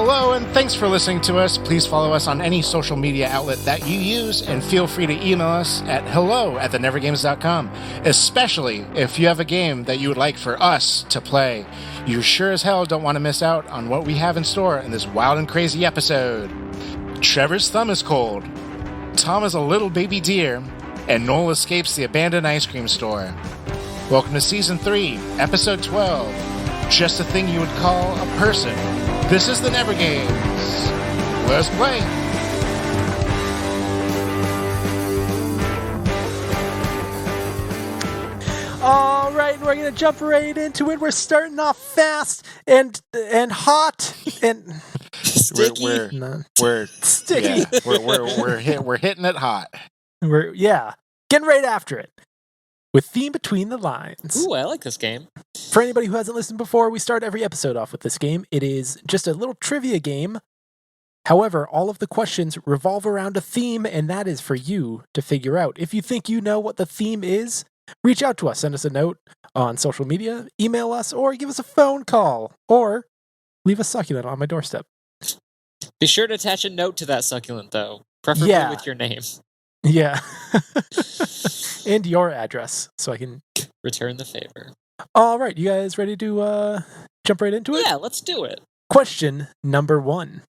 Hello, and thanks for listening to us. Please follow us on any social media outlet that you use, and feel free to email us at hello@thenevergames.com, especially if you have a game that you would like for us to play. You sure as hell don't want to miss out on what we have in store in this wild and crazy episode. Trevor's thumb is cold, Tom is a little baby deer, and Noel escapes the abandoned ice cream store. Welcome to Season 3, Episode 12, Just a Thing You Would Call a Person. This is the Never Games. Let's play. All right, we're gonna jump right into it. We're starting off fast and hot and sticky. We're sticky. Yeah, we're hitting it hot. We're getting right after it with theme between the lines. Ooh, I like this game. For anybody who hasn't listened before, we start every episode off with this game. It is just a little trivia game. However, all of the questions revolve around a theme, and that is for you to figure out. If you think you know what the theme is, reach out to us. Send us a note on social media, email us, or give us a phone call, or leave a succulent on my doorstep. Be sure to attach a note to that succulent, though. Preferably with your name. Yeah. And your address, so I can return the favor. All right, you guys ready to jump right into it? Yeah, let's do it. Question number 1.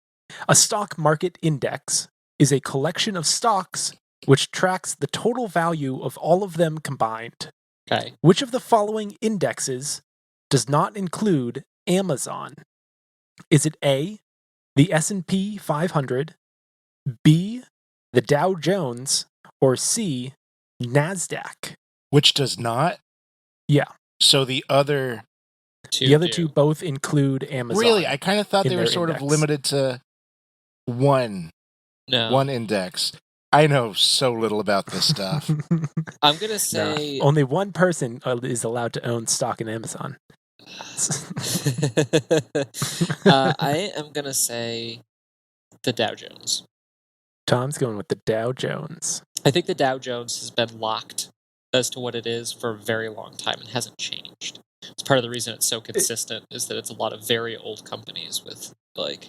A stock market index is a collection of stocks which tracks the total value of all of them combined. Okay. Which of the following indexes does not include Amazon? Is it A, the S&P 500, B, the Dow Jones, or C, NASDAQ? Which does not? Yeah. So the other two both include Amazon. Really? I kind of thought they were sort index. of limited to one index. I know so little about this stuff. I'm going to say... Only one person is allowed to own stock in Amazon. I am going to say the Dow Jones. Tom's going with the Dow Jones. I think the Dow Jones has been locked as to what it is for a very long time and hasn't changed. It's part of the reason it's so consistent is that it's a lot of very old companies with like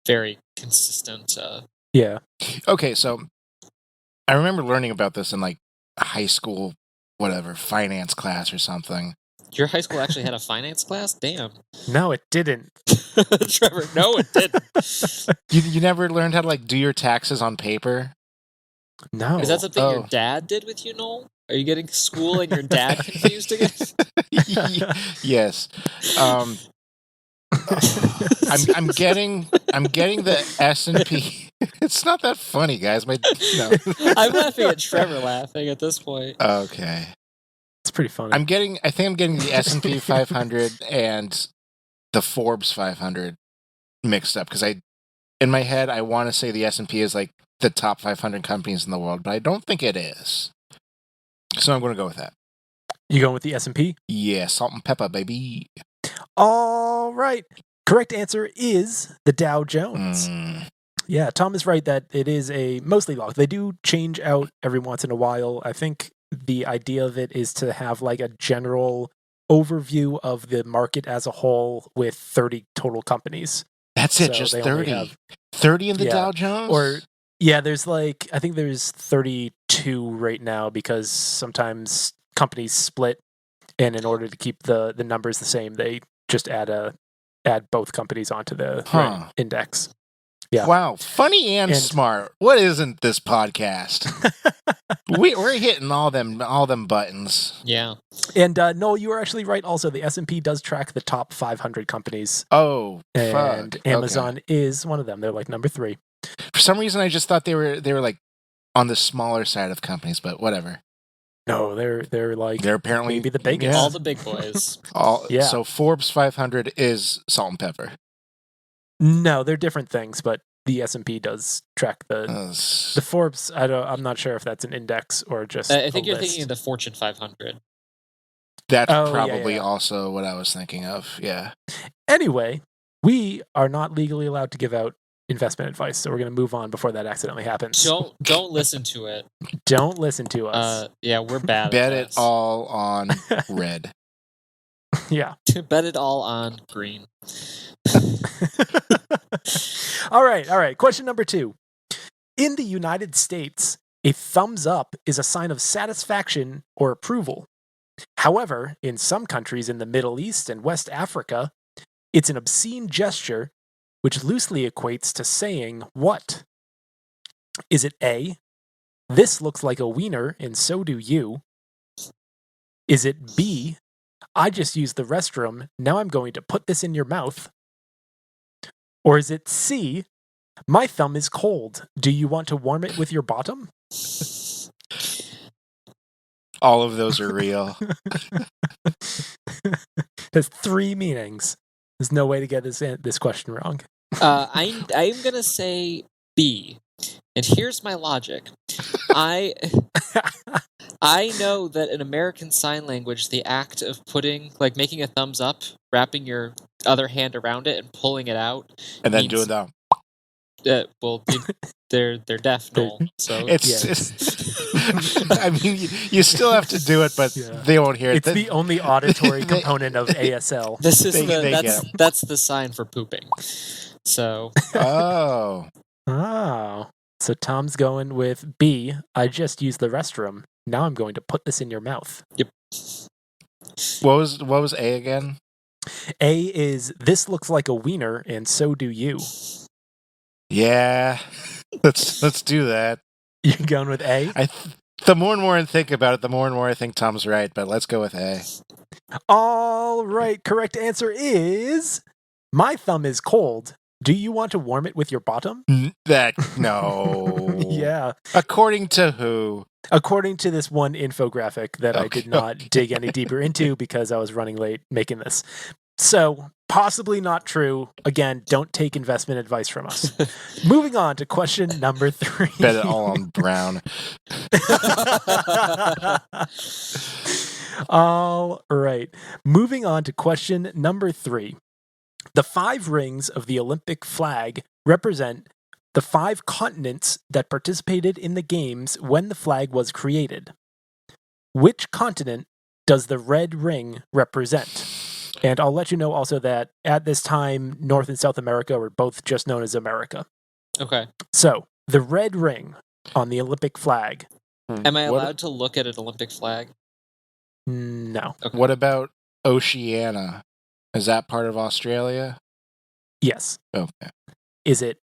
very consistent Yeah. Okay, so I remember learning about this in like high school, whatever, finance class or something. Your high school actually had a finance class? Damn. No, it didn't. Trevor, no, it didn't. You never learned how to like do your taxes on paper? No. Is that something your dad did with you, Noel? Are you getting school and your dad confused again? Yes. I'm getting the S&P. It's not that funny, guys. No. I'm laughing at Trevor laughing at this point. Okay. It's pretty funny. I think I'm getting the S&P 500 and the Forbes 500 mixed up because in my head I want to say the S&P is like the top 500 companies in the world, but I don't think it is. So I'm going to go with that. You going with the S&P? Yeah, salt and pepper, baby. All right. Correct answer is the Dow Jones. Yeah, Tom is right that it is a mostly locked. They do change out every once in a while. I think the idea of it is to have like a general overview of the market as a whole with 30 total companies. That's it, just 30. 30 in the Dow Jones? Or there's like, I think there's 32 right now because sometimes companies split, and in order to keep the numbers the same, they just add both companies onto the index. Yeah. Wow, funny and smart. What isn't this podcast? We're hitting all them buttons. Yeah. And Noel, you were actually right. Also, the S&P does track the top 500 companies. Oh, and fuck. Amazon is one of them. They're like number 3. For some reason, I just thought they were like on the smaller side of companies, but whatever. No, they're apparently maybe the biggest. All the big boys. So Forbes 500 is salt and pepper. No, they're different things, but the S&P does track the Forbes. I'm not sure if that's an index or just. I think you're thinking of the Fortune 500. That's probably also what I was thinking of. Yeah. Anyway, we are not legally allowed to give out investment advice, so we're going to move on before that accidentally happens. Don't listen to it. Don't listen to us. Yeah, we're bad. Bet it all on red. Yeah. Bet it all on green. All right. Question number 2. In the United States, a thumbs up is a sign of satisfaction or approval. However, in some countries in the Middle East and West Africa, it's an obscene gesture which loosely equates to saying what? Is it A, this looks like a wiener and so do you? Is it B, I just used the restroom, now I'm going to put this in your mouth? Or is it C, my thumb is cold, do you want to warm it with your bottom? All of those are real. There's 3 meanings. There's no way to get this question wrong. I'm gonna say B, and here's my logic. I know that in American Sign Language, the act of making a thumbs up, wrapping your other hand around it, and pulling it out, And then doing that. They're deaf, Noel. So I mean, you still have to do it, but they won't hear it. It's the only auditory component of ASL. This is that's the sign for pooping. So Oh. So Tom's going with B. I just used the restroom. Now I'm going to put this in your mouth. Yep. What was A again? A is this looks like a wiener and so do you. Yeah. Let's do that. You going with A? The more and more I think about it, the more and more I think Tom's right, but let's go with A. All right, correct answer is my thumb is cold. Do you want to warm it with your bottom? No. Yeah. According to who? According to this one infographic that I did not dig any deeper into because I was running late making this. So, possibly not true. Again, don't take investment advice from us. Moving on to question number 3. Bet it all on Brown. All right. Moving on to question number 3. The 5 rings of the Olympic flag represent the 5 continents that participated in the games when the flag was created. Which continent does the red ring represent? And I'll let you know also that at this time, North and South America were both just known as America. Okay. So, the red ring on the Olympic flag. Am I allowed to look at an Olympic flag? No. Okay. What about Oceania? Is that part of Australia? Yes. Okay. Is it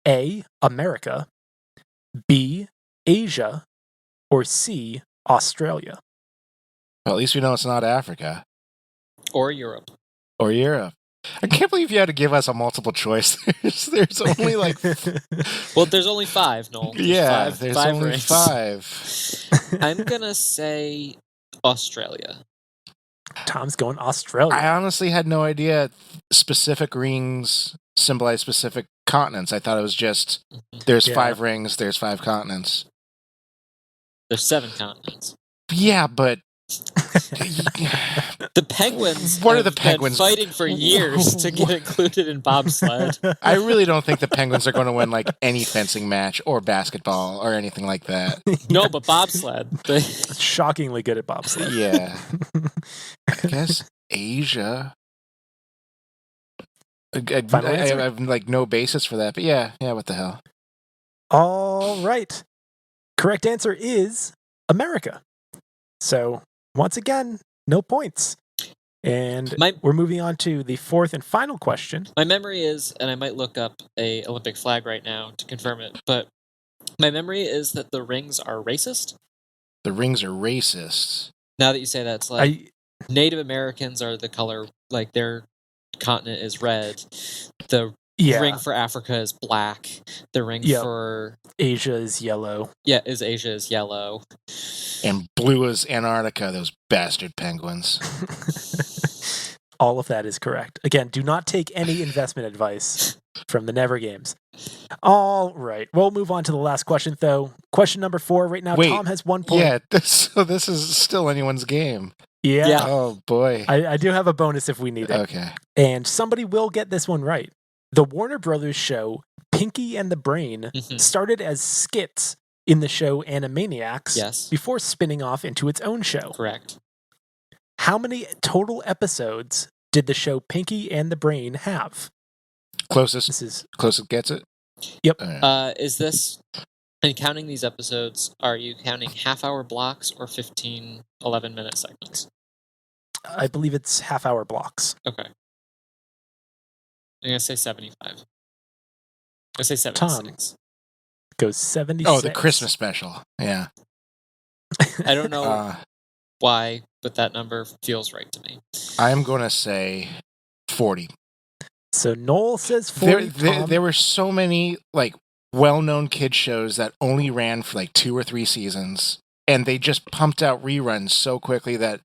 A, America, B, Asia, or C, Australia? Well, at least we know it's not Africa. Or Europe. Or Europe. I can't believe you had to give us a multiple choice. There's only Well, there's only 5, Noel. There's five only rings. 5. I'm gonna say Australia. Tom's going Australia. I honestly had no idea specific rings symbolize specific continents. I thought it was just there's 5 rings, there's 5 continents. There's 7 continents. Yeah, but the Penguins. What are the Penguins been fighting for years to get included in bobsled? I really don't think the Penguins are going to win any fencing match or basketball or anything like that. No, but bobsled. Shockingly good at bobsled. Yeah. I guess Asia. I have no basis for that, but yeah, what the hell? All right. Correct answer is America. So, once again, no points. And we're moving on to the 4th and final question. My memory is, and I might look up a Olympic flag right now to confirm it, but my memory is that the rings are racist. The rings are racist. Now that you say that, it's Native Americans are the color, their continent is red. The ring for Africa is black. The ring for Asia is yellow. Yeah, Asia is yellow. And blue is Antarctica, those bastard penguins. All of that is correct. Again, do not take any investment advice from the Never Games. All right. We'll move on to the last question, though. Question number 4. Right now, Tom has 1 point. Yeah, this is still anyone's game. Yeah. Oh, boy. I do have a bonus if we need it. Okay. And somebody will get this one right. The Warner Brothers show Pinky and the Brain started as skits in the show Animaniacs before spinning off into its own show. Correct. How many total episodes did the show Pinky and the Brain have? Closest gets it. Yep. Is this, and counting these episodes, are you counting half-hour blocks or 15, 11-minute segments? I believe it's half-hour blocks. Okay. I'm going to say 75. I'm going to say 76. Tom goes 76. Oh, the Christmas special. Yeah. I don't know why, but that number feels right to me. I'm going to say 40. So Noel says 40. There were so many like well-known kid shows that only ran for like 2 or 3 seasons, and they just pumped out reruns so quickly that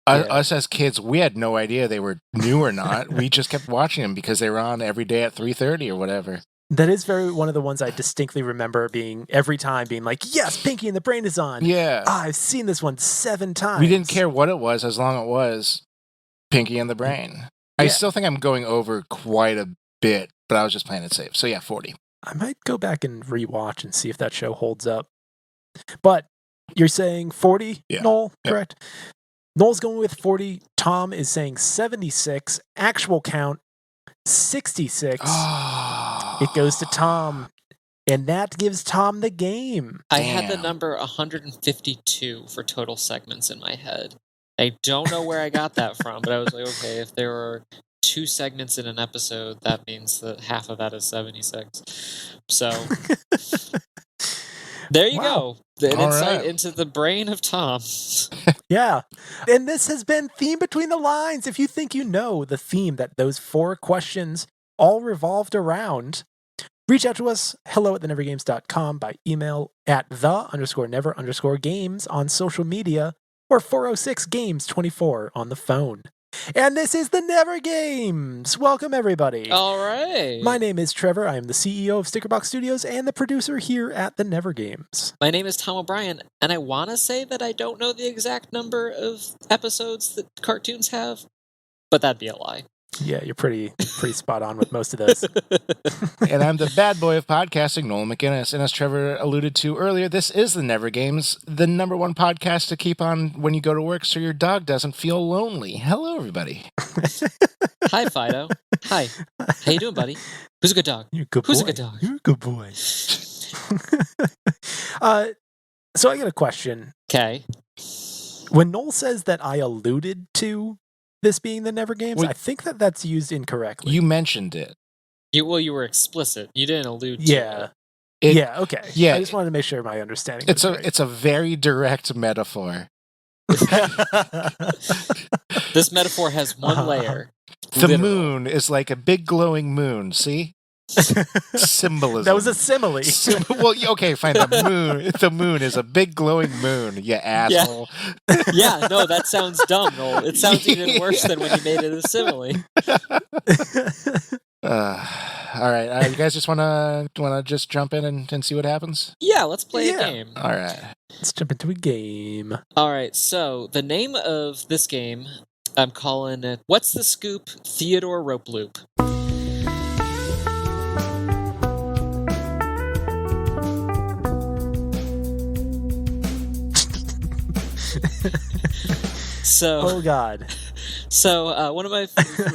us as kids, we had no idea they were new or not. We just kept watching them because they were on every day at 3:30 or whatever. That is one of the ones I distinctly remember being like, yes, Pinky and the Brain is on. Yeah. I've seen this one 7 times. We didn't care what it was as long as it was Pinky and the Brain. Yeah. I still think I'm going over quite a bit, but I was just playing it safe. So yeah, 40. I might go back and rewatch and see if that show holds up. But you're saying 40, Noel, correct? Yep. Noel's going with 40. Tom is saying 76. Actual count, 66. It goes to Tom. And that gives Tom the game. I had the number 152 for total segments in my head. I don't know where I got that from, but I was like, okay, if there were 2 segments in an episode, that means that half of that is 76. So there you go. An insight into the brain of Tom. Yeah. And this has been Theme Between the Lines. If you think you know the theme that those 4 questions all revolved around, reach out to us, hello@thenevergames.com, by email at _never_games on social media, or 406-GAMES-24 on the phone. And this is the Never Games. Welcome, everybody. All right. My name is Trevor. I am the CEO of Stickerbox Studios and the producer here at the Never Games. My name is Tom O'Brien, and I want to say that I don't know the exact number of episodes that cartoons have, but that'd be a lie. Yeah, you're pretty spot on with most of those. And I'm the bad boy of podcasting, Noel McGinnis. And as Trevor alluded to earlier, this is the Never Games, the #1 podcast to keep on when you go to work so your dog doesn't feel lonely. Hello, everybody. Hi, Fido. Hi. How you doing, buddy? Who's a good dog? You're a good Who's boy. a good dog? You're a good boy. So I got a question. Okay. When Noel says that I alluded to this being the Never Games, I think that's used incorrectly. You mentioned it. You were explicit. You didn't allude to it. Okay. Yeah. I just wanted to make sure my understanding was right. It's a very direct metaphor. This metaphor has one layer. The moon is like a big glowing moon, see? Symbolism. That was a simile. Well, okay, fine. The moon is a big glowing moon, you asshole. Yeah, no, that sounds dumb, Noel. It sounds even worse than when you made it a simile. All right, you guys just wanna just jump in and see what happens? Yeah, let's play a game. All right, let's jump into a game. All right, so the name of this game, I'm calling it "What's the Scoop Theodore Rope Loop." Oh God. So one of my,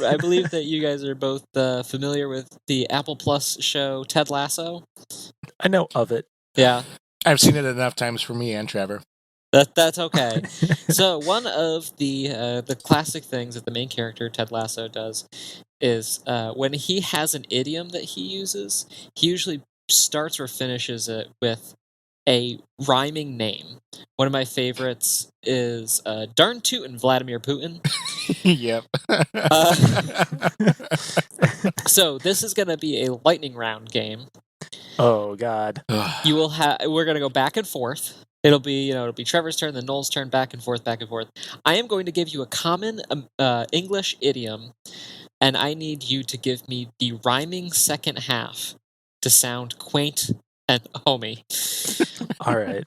I believe that you guys are both familiar with the Apple Plus show Ted Lasso. I know of it. Yeah, I've seen it enough times for me and Trevor. That's okay. So one of the classic things that the main character Ted Lasso does is when he has an idiom that he uses, he usually starts or finishes it with a rhyming name. One of my favorites is Darn Tootin' Vladimir Putin. Yep. So this is going to be a lightning round game. Oh God. You will we're going to go back and forth. It'll be Trevor's turn, then Noel's turn, back and forth, back and forth. I am going to give you a common English idiom, and I need you to give me the rhyming second half to sound quaint and homey. All right.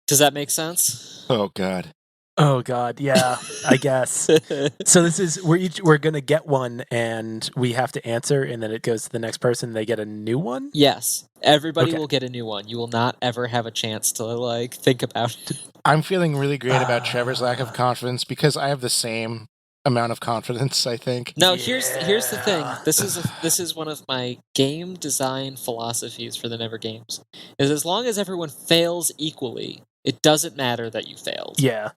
Does that make sense? Oh God. Oh God, yeah, I guess. So this is we're gonna get one, and we have to answer, and then it goes to the next person. They get a new one. Yes, everybody will get a new one. You will not ever have a chance to think about it. I'm feeling really great about Trevor's lack of confidence because I have the same amount of confidence, I think. Now, here's the thing. This is one of my game design philosophies for the Never Games. Is as long as everyone fails equally, it doesn't matter that you failed. Yeah.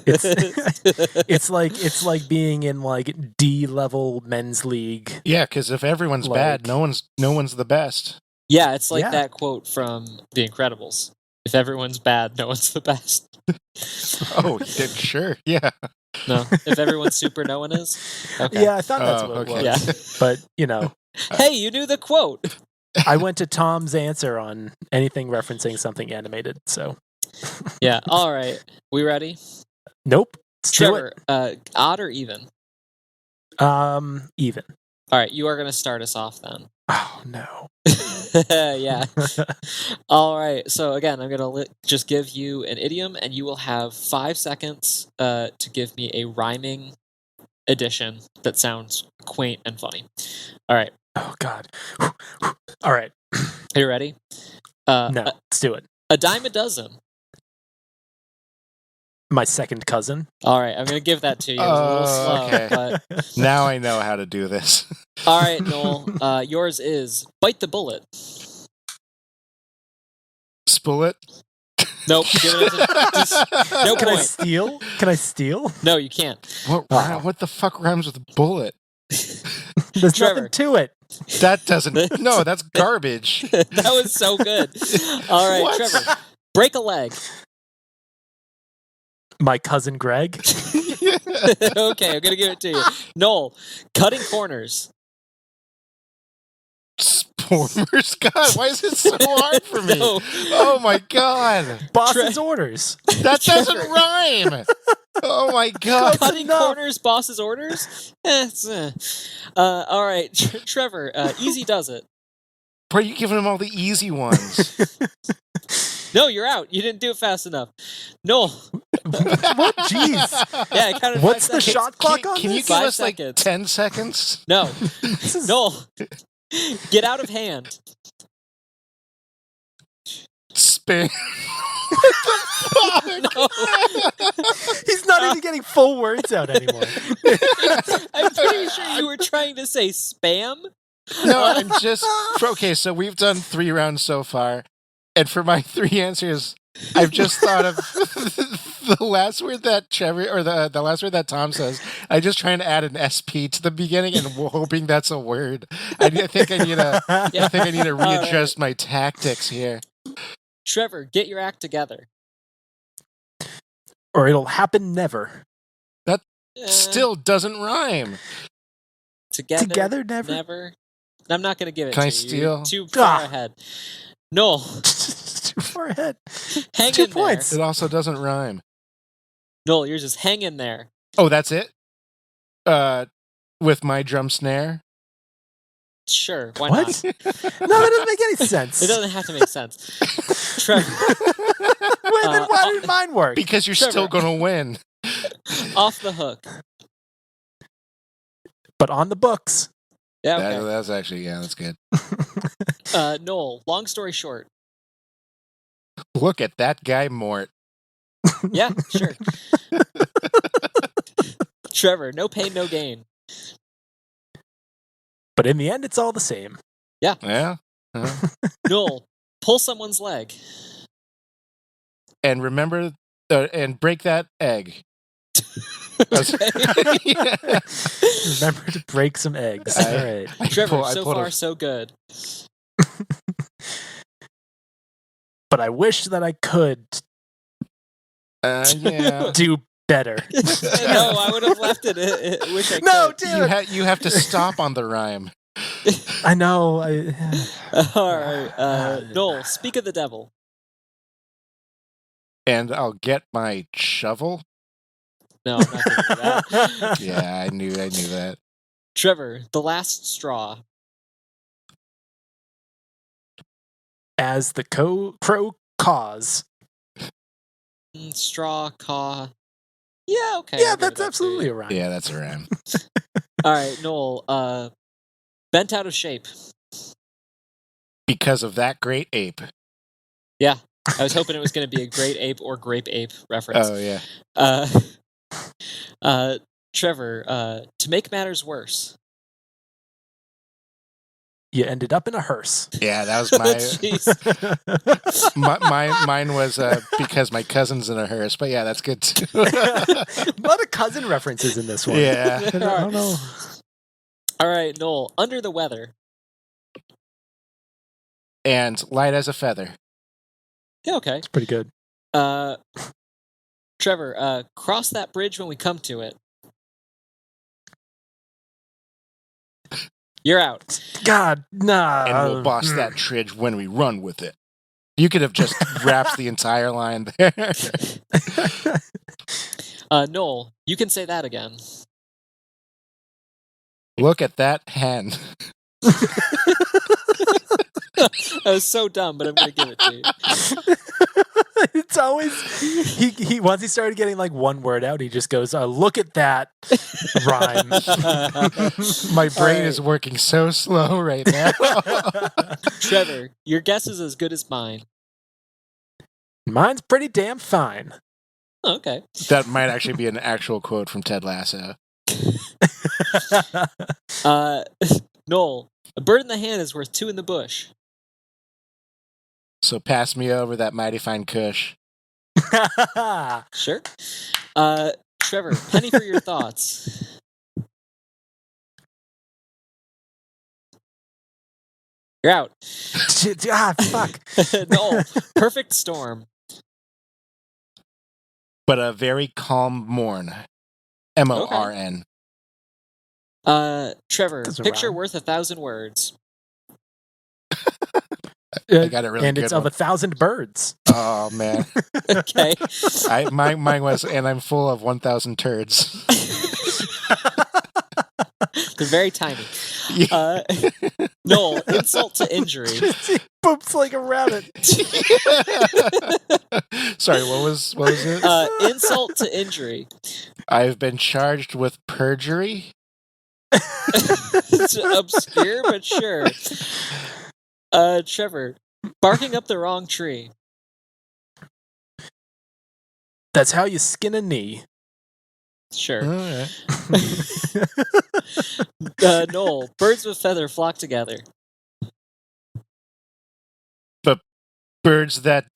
It's like being in like D-level men's league. Yeah, because if everyone's bad, no one's the best. Yeah, it's like that quote from The Incredibles. If everyone's bad, no one's the best. Oh, sure, yeah. No, if everyone's super, no one is. Okay. Yeah, I thought that's what it was. Yeah. But you know, hey, you knew the quote. I went to Tom's answer on anything referencing something animated. So yeah. All right, we ready? Nope. Trevor, odd or even? Even. All right, you are going to start us off then. Oh no. Yeah. All right. So again, I'm going to just give you an idiom, and you will have 5 seconds to give me a rhyming addition that sounds quaint and funny. All right. Oh God. All right. Are you ready? No, let's do it. A dime a dozen. My second cousin. All right, I'm going to give that to you. It was a little slow, okay. but Now I know how to do this. all right, Noel. Yours is bite the bullet. Spool it. Nope. Give it no Can point. I steal? Can I steal? No, you can't. What the fuck rhymes with bullet? There's Trevor. nothing to it. That doesn't. No, that's garbage. That was so good. All right, What? Trevor. Break a leg. My cousin Greg. Okay, I'm gonna give it to you. Noel, cutting corners. Spoilers. God, why is it so hard for me? No. Oh my God. Boss's orders. That doesn't rhyme. Oh my God. Cutting corners, boss's orders. All right, Trevor. Easy does it. Why are you giving him all the easy ones? No, you're out. You didn't do it fast enough. Noel. What? Jeez. Yeah, I counted. What's 5 the seconds. shot clock on Can you this? give 5 us like seconds. 10 seconds? No, This is- Noel. Get out of hand. Spin. No. He's not even getting full words out anymore. I'm pretty sure you were trying to say spam. No, I'm just okay. So we've done 3 rounds so far, and for my 3 answers, I've just thought of the last word that Trevor or the last word that Tom says. I just trying to add an SP to the beginning and hoping that's a word. I think I need to readjust my tactics here. Trevor, get your act together. Or it'll happen never. Still doesn't rhyme. Together, never. never. I'm not going to give it Can to I you. steal? You're too far ahead. Noel, Too far ahead. hang 2 in points. It also doesn't rhyme. there. Noel, yours is hang in there. Oh, that's it. With my drum snare. Sure, why What? not? No, that doesn't make any sense. It doesn't have to make sense. Trevor, Wait, then why did mine work? Because you're Trevor. still gonna win. off the hook. But on the books. Yeah, okay. That's actually that's good. Noel, long story short. Look at that guy, Mort. Yeah, sure. Trevor, no pain, no gain. But in the end, it's all the same. Yeah. Noel, pull someone's leg. And remember, and break that egg. Yeah. Remember to break some eggs. All right. Trevor, I so pulled far a- so good. But I wish that I could Yeah. do better. No, I would have left it. I wish I No, could. dude. You have to stop on the rhyme. I know. All right. Noel, speak of the devil. And I'll get my shovel. No, I'm not going to do that. Yeah, I knew that. Trevor, the last straw. As the crow caws. Straw, caw. Yeah, okay. Yeah, I'll give that's that to absolutely you. a rhyme. Yeah, that's a rhyme. All right, Noel. Bent out of shape. Because of that great ape. Yeah, I was hoping it was going to be a great ape or grape ape reference. Oh yeah. Trevor, to make matters worse. You ended up in a hearse. Yeah, that was Jeez. mine was because my cousin's in a hearse. But yeah, that's good too. A lot of cousin references in this one. Yeah. I don't know. All right, Noel, under the weather. And light as a feather. Yeah, okay. It's pretty good. Trevor, cross that bridge when we come to it. You're out. God, nah. And we'll boss that tridge when we run with it. You could have just wrapped the entire line there. Noel, you can say that again. Look at that hen. That was so dumb, but I'm going to give it to you. It's always he once he started getting like one word out, he just goes, "Look at that rhyme." My brain is working so slow right now. Trevor, your guess is as good as mine. Mine's pretty damn fine. Oh, okay. That might actually be an actual quote from Ted Lasso. Noel, a bird in the hand is worth two in the bush. So pass me over that mighty fine kush. Sure. Trevor, penny for your thoughts. You're out. Fuck. Noel, perfect storm. But a very calm morn. MORN. Trevor, Doesn't picture rhyme. worth 1,000 words. I got it really and good it's one. of 1,000 birds. Oh, man. Okay. Mine was, and I'm full of 1,000 turds. They're very tiny. Noel, insult to injury. He poops like a rabbit. Sorry, what was it? Insult to injury. I've been charged with perjury. It's obscure, but sure. Trevor, barking up the wrong tree. That's how you skin a knee. Sure. All right. Noel, birds with feather flock together. But birds that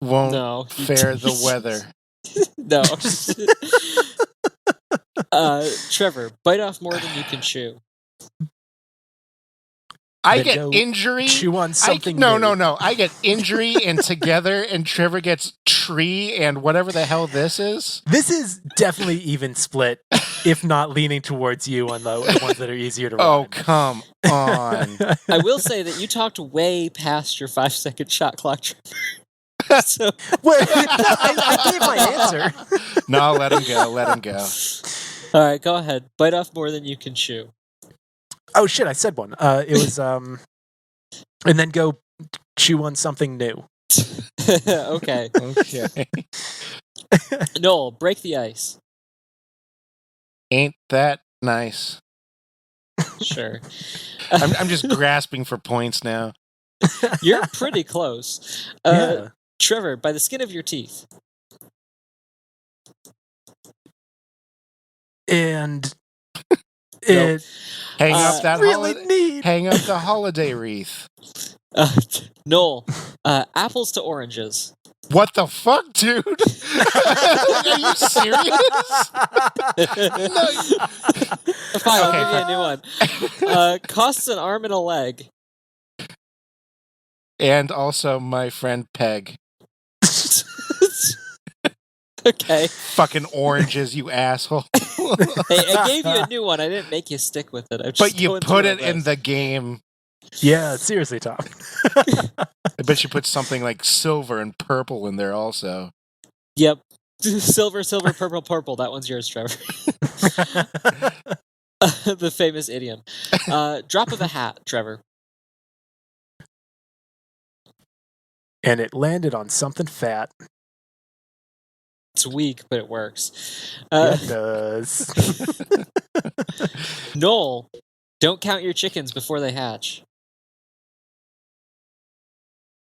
won't No. fare the weather. No. Trevor, bite off more than you can chew. I Then get go injury. Chew on something. No. new. I get injury and together, and Trevor gets tree and whatever the hell this is. This is definitely even split, if not leaning towards you on the ones that are easier to Oh, rhyme. come on. I will say that you talked way past your 5-second shot clock, Trevor. So, Well, I gave my answer. No, let him go. all right, go ahead. Bite off more than you can chew. Oh shit, I said one. It was and then go chew on something new. Okay. Okay. Noel, break the ice. Ain't that nice? Sure. I'm just grasping for points now. You're pretty close. Yeah. Trevor, by the skin of your teeth. And Nope. it Hang up that really holiday. neat. Hang up the holiday wreath. Noel, apples to oranges. What the fuck, dude? Are you serious? No. Fine, I'll Okay, give you a new one. Costs an arm and a leg. And also my friend Peg. Okay. Fucking oranges, you asshole. Hey, I gave you a new one. I didn't make you stick with it. But you put it in the game. Yeah, seriously, Tom. I bet you put something like silver and purple in there also. Yep. Silver, purple, purple. That one's yours, Trevor. The famous idiom. Drop of a hat, Trevor. And it landed on something fat. It's weak, but it works. It does. Noel, don't count your chickens before they hatch.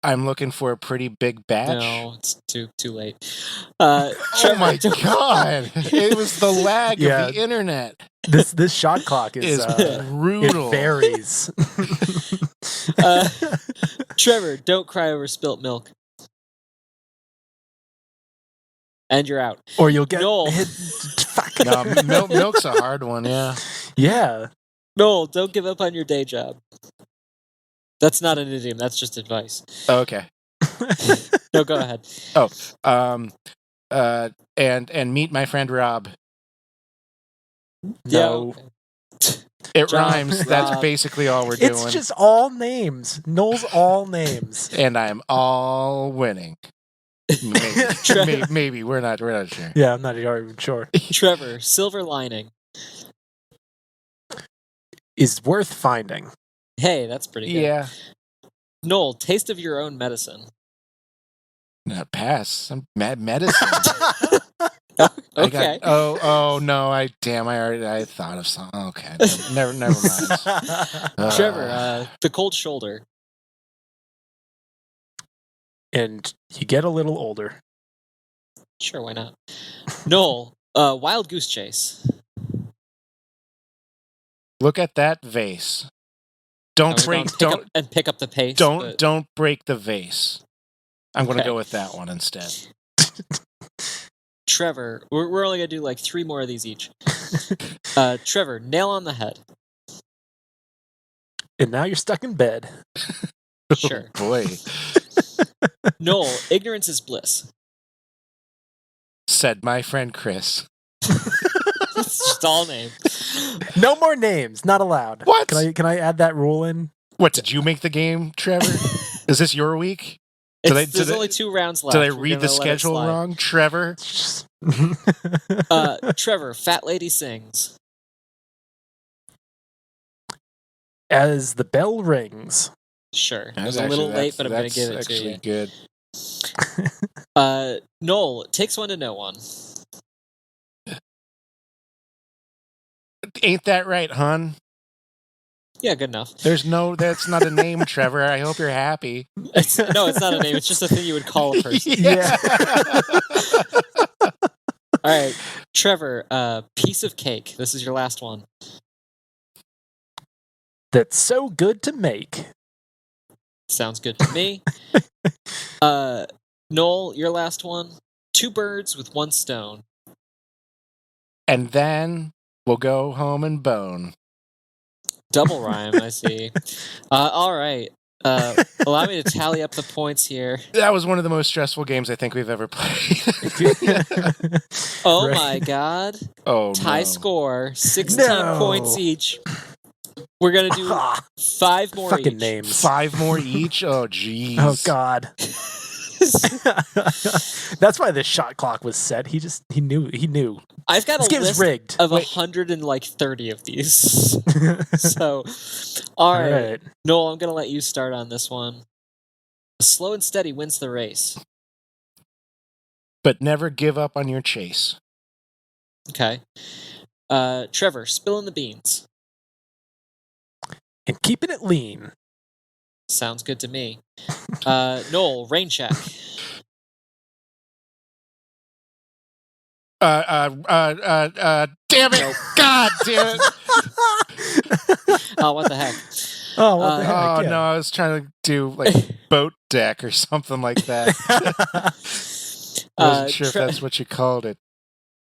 I'm looking for a pretty big batch. No, it's too late. Oh Trevor, my god! It was the lag Yeah. of the internet. This shot clock is brutal. It varies. Trevor, don't cry over spilt milk. And you're out. Or you'll get Noel. hit. Fuck. No, milk's a hard one, yeah. Yeah. Noel, don't give up on your day job. That's not an idiom. That's just advice. Okay. No, go ahead. And meet my friend Rob. No. Yeah. It John, rmayes. That's Rob. basically all we're doing. It's just all names. Noel's all names. And I'm all winning. Maybe we're not sure. Yeah, I'm not even sure. Trevor, silver lining. Is worth finding. Hey, that's pretty good. Yeah. Noel, taste of your own medicine. No, pass. I'm medicine. Okay. Oh no! I thought of something. Okay, never mind. Trevor, the cold shoulder. And you get a little older. Sure, why not? Noel, wild goose chase. Look at that vase. Don't pick up the pace. Don't break the vase. I'm going to Okay. go with that one instead. Trevor, we're only going to do like 3 more of these each. Trevor, nail on the head. And now you're stuck in bed. Sure. Oh, boy. Noel, ignorance is bliss. Said my friend Chris. It's just all name. No more names. Not allowed. What? Can I add that rule in? What, did you make the game, Trevor? Is this your week? There's only 2 rounds left. Did I We're read gonna the let it schedule slide. wrong, Trevor? Trevor, fat lady sings. As the bell rings. Sure. It was a little late, but I'm going to give it to you. Good. Noel, takes one to know one. Ain't that right, hon? Yeah, good enough. That's not a name, Trevor. I hope you're happy. It's not a name. It's just a thing you would call a person. Yeah. All right, Trevor, piece of cake. This is your last one. That's so good to make. Sounds good to me. Noel, your last one. 2 birds with 1 stone. And then we'll go home and bone. Double rhyme, I see. All right. Allow me to tally up the points here. That was one of the most stressful games I think we've ever played. Oh Right. my god. Oh, Tie no. score, 16 No. points each. We're going to do 5 more Fucking each. names. 5 more each? Oh, jeez. Oh God. That's why the shot clock was set. He knew. I've got This a game's list rigged. of 130 of these. So, all right. Noel, I'm going to let you start on this one. Slow and steady wins the race. But never give up on your chase. Okay. Trevor, spilling the beans. And keeping it lean. Sounds good to me. Noel, rain check. Damn it! Nope. God damn it! Oh, what the heck? Oh, what the heck? Oh yeah. no, I was trying to do like boat deck or something like that. I wasn't sure if that's what you called it.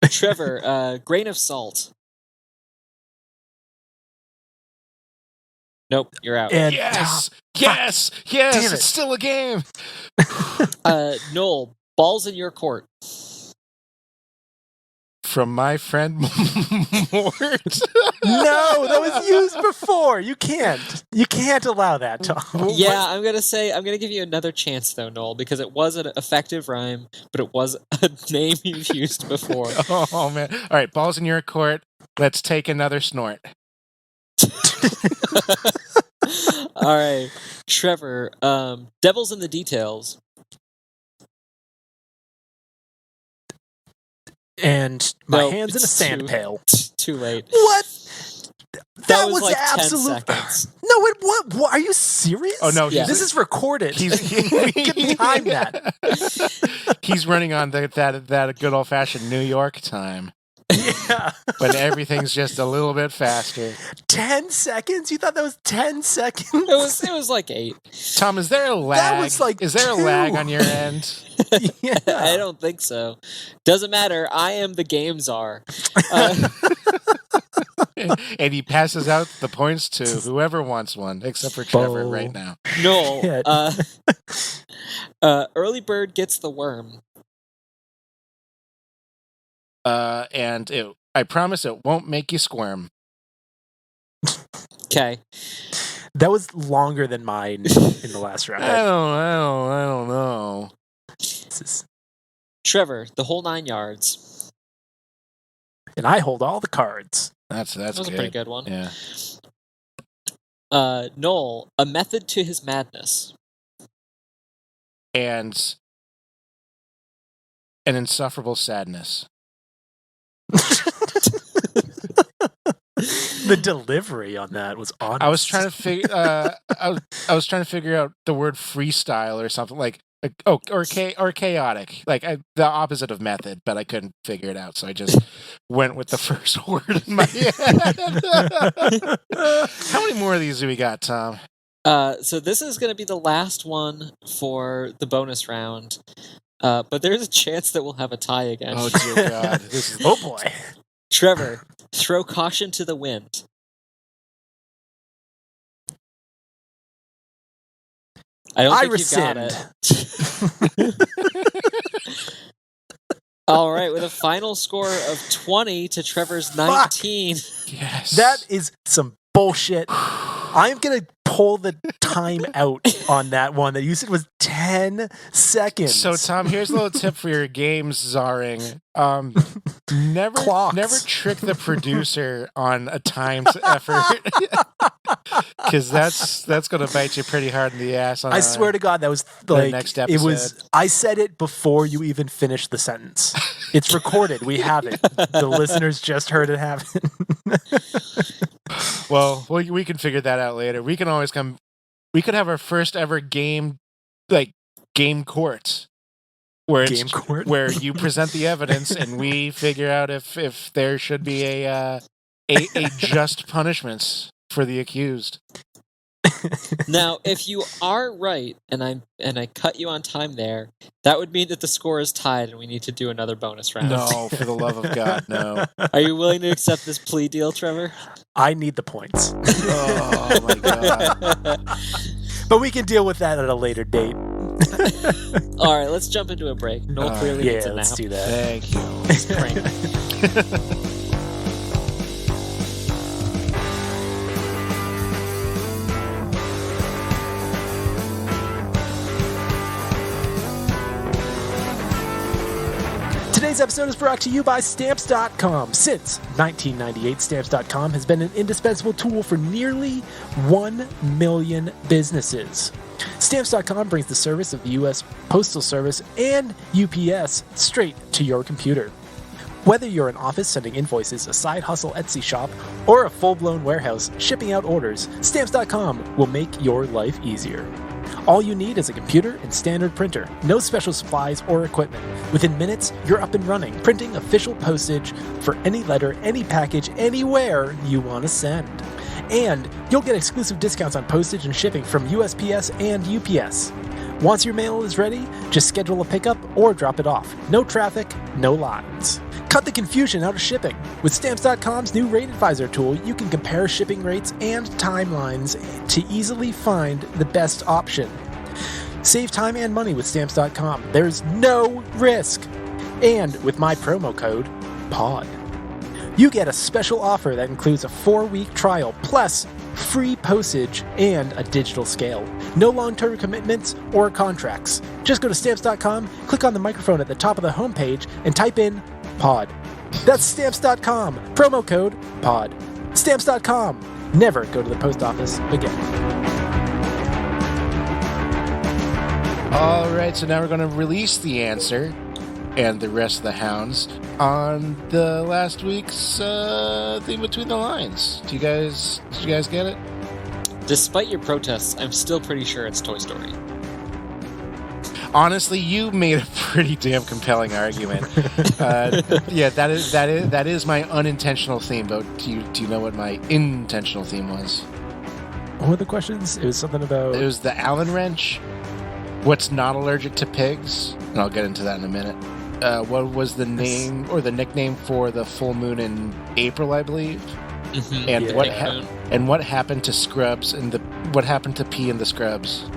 Trevor, grain of salt. Nope, you're out. And Yes! Damn Yes! it. It's still a game! Noel, balls in your court. From my friend Mort. no, that was used before. You can't allow that, Tom. Yeah, I'm gonna give you another chance though, Noel, because it was an effective rhyme, but it was a name you've used before. Oh man. Alright, balls in your court. Let's take another snort. All right, Trevor, devil's in the details. And my No, hand's in a it's sand pail. Too late. What? That was was like 10 absolute. seconds. No, No, what? Are you serious? Oh, no. This is recorded. He can time that. He's running on that good old-fashioned New York time. Yeah. But everything's just a little bit faster. 10 seconds? You thought that was 10 seconds? It was like 8. Tom, is there a lag? That was like is there 2. a lag on your end? Yeah. I don't think so. Doesn't matter. I am the game czar. And he passes out the points to whoever wants one, except for Trevor right now. Noel. Early bird gets the worm. And I promise it won't make you squirm. Okay. That was longer than mine in the last round. I don't know. Trevor, the whole 9 yards. And I hold all the cards. That's That was good. a pretty good one. Yeah. Noel, a method to his madness. And an insufferable sadness. The delivery on that was honest. I was trying to figure. I was trying to figure out the word freestyle or something like or chaotic, like the opposite of method, but I couldn't figure it out, so I just went with the first word in my head. How many more of these do we got, Tom? So this is going to be the last one for the bonus round, but there's a chance that we'll have a tie again. Oh dear God! Oh boy, Trevor, throw caution to the wind. I rescind. You've got it. All right, with a final score of 20 to Trevor's 19. Yes, that is some bullshit. I'm gonna pull the time out on that one that you said was 10 seconds. So Tom, here's a little tip for your games czarring. Never trick the producer on a timed effort, because that's going to bite you pretty hard in the ass. I swear to God, that was like next episode. It was. I said it before you even finished the sentence. It's recorded. We have it. The listeners just heard it happen. Well, we can figure that out later. We can always come. We could have our first ever game court. Where you present the evidence and we figure out if there should be a just punishment for the accused. Now, if you are right, and I cut you on time there, that would mean that the score is tied, and we need to do another bonus round. No, for the love of God, no. Are you willing to accept this plea deal, Trevor? I need the points. Oh my God! But we can deal with that at a later date. All right, let's jump into a break. Noel clearly needs a nap. Let's do that. Thank you. Let's crank. Today's episode is brought to you by Stamps.com. Since 1998, Stamps.com has been an indispensable tool for nearly 1 million businesses. Stamps.com brings the service of the U.S. Postal Service and UPS straight to your computer. Whether you're an office sending invoices, a side hustle Etsy shop, or a full-blown warehouse shipping out orders, Stamps.com will make your life easier. All you need is a computer and standard printer. No special supplies or equipment. Within minutes, you're up and running, printing official postage for any letter, any package, anywhere you want to send. And you'll get exclusive discounts on postage and shipping from USPS and UPS. Once your mail is ready, just schedule a pickup or drop it off. No traffic, no lines. Cut the confusion out of shipping. With Stamps.com's new Rate Advisor tool, you can compare shipping rates and timelines to easily find the best option. Save time and money with Stamps.com. There's no risk. And with my promo code, POD, you get a special offer that includes a 4-week trial plus free postage and a digital scale. No long-term commitments or contracts. Just go to Stamps.com, click on the microphone at the top of the homepage, and type in POD. That's Stamps.com. Promo code POD. Stamps.com. Never go to the post office again. All right, so now we're going to release the answer and the rest of the hounds on the last week's thing between the lines. Did you guys get it? Despite your protests, I'm still pretty sure it's Toy Story. Honestly, you made a pretty damn compelling argument. Yeah, that is my unintentional theme. But do you know what my intentional theme was? What were the questions? It was something about... It was the Allen wrench. What's not allergic to pigs? And I'll get into that in a minute. What was the name or the nickname for the full moon in April, I believe? Mm-hmm. And what happened to Scrubs and what happened to Pee in the Scrubs?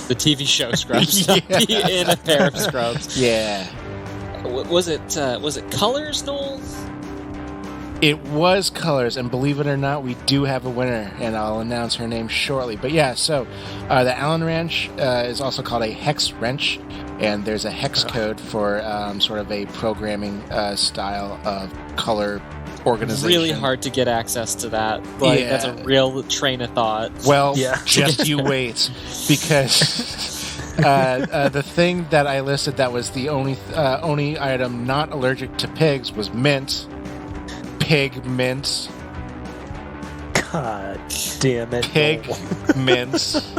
The TV show Scrubs. Yeah. Pee in a pair of Scrubs. Yeah. Was it Colors, Noel? It was Colors, and believe it or not, we do have a winner, and I'll announce her name shortly. But yeah, so the Allen wrench is also called a hex wrench, and there's a hex code for sort of a programming style of color organization. Really hard to get access to that. Like, that's a real train of thought. Well, just you wait, because the thing that I listed that was the only item not allergic to pigs was mint. Pig mints. God damn it. Pig mints.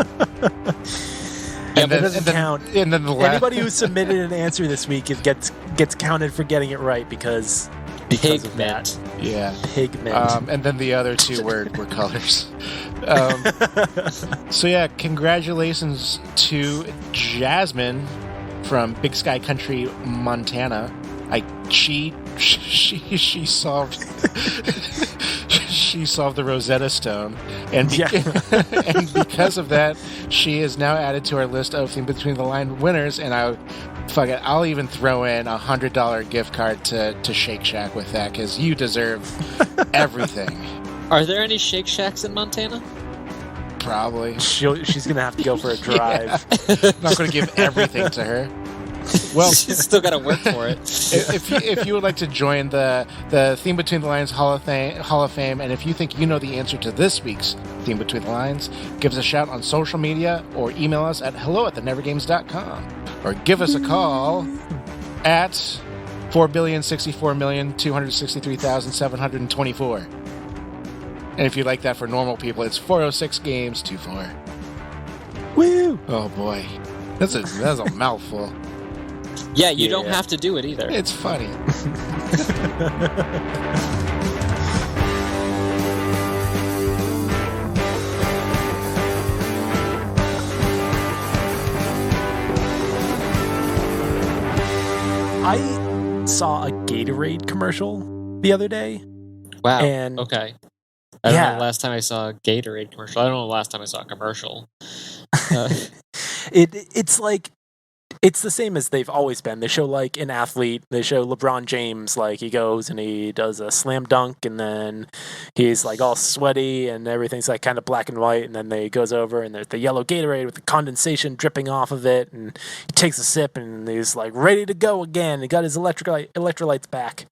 Yeah, but it doesn't count. And then anybody who submitted an answer this week, it gets counted for getting it right because Pig of mint. that. Yeah. Pig mint. And then the other two were Colors. So yeah, congratulations to Jasmine from Big Sky Country, Montana. She solved the Rosetta Stone, and and because of that, she is now added to our list of Theme Between the Line winners. And I'll even throw in $100 gift card to Shake Shack with that, because you deserve everything. Are there any Shake Shacks in Montana? Probably. She's gonna have to go for a drive. I'm not gonna give everything to her. Well, she's still got to work for it. If you would like to join the Theme Between the Lines Hall of Fame, and if you think you know the answer to this week's Theme Between the Lines, give us a shout on social media or email us at hello@thenevergames.com, or give us a call at 4,064,263,724. And if you'd like that for normal people, it's 406-GAMES-24. Woo! Oh boy, that's a mouthful. Yeah, you don't have to do it either. It's funny. I saw a Gatorade commercial the other day. Wow. And okay. I don't know the last time I saw a Gatorade commercial. I don't know the last time I saw a commercial. It's like, it's the same as they've always been. They show like an athlete. They show LeBron James, like he goes and he does a slam dunk, and then he's like all sweaty and everything's like kind of black and white. And then he goes over and there's the yellow Gatorade with the condensation dripping off of it, and he takes a sip and he's like ready to go again. He got his electrolytes back.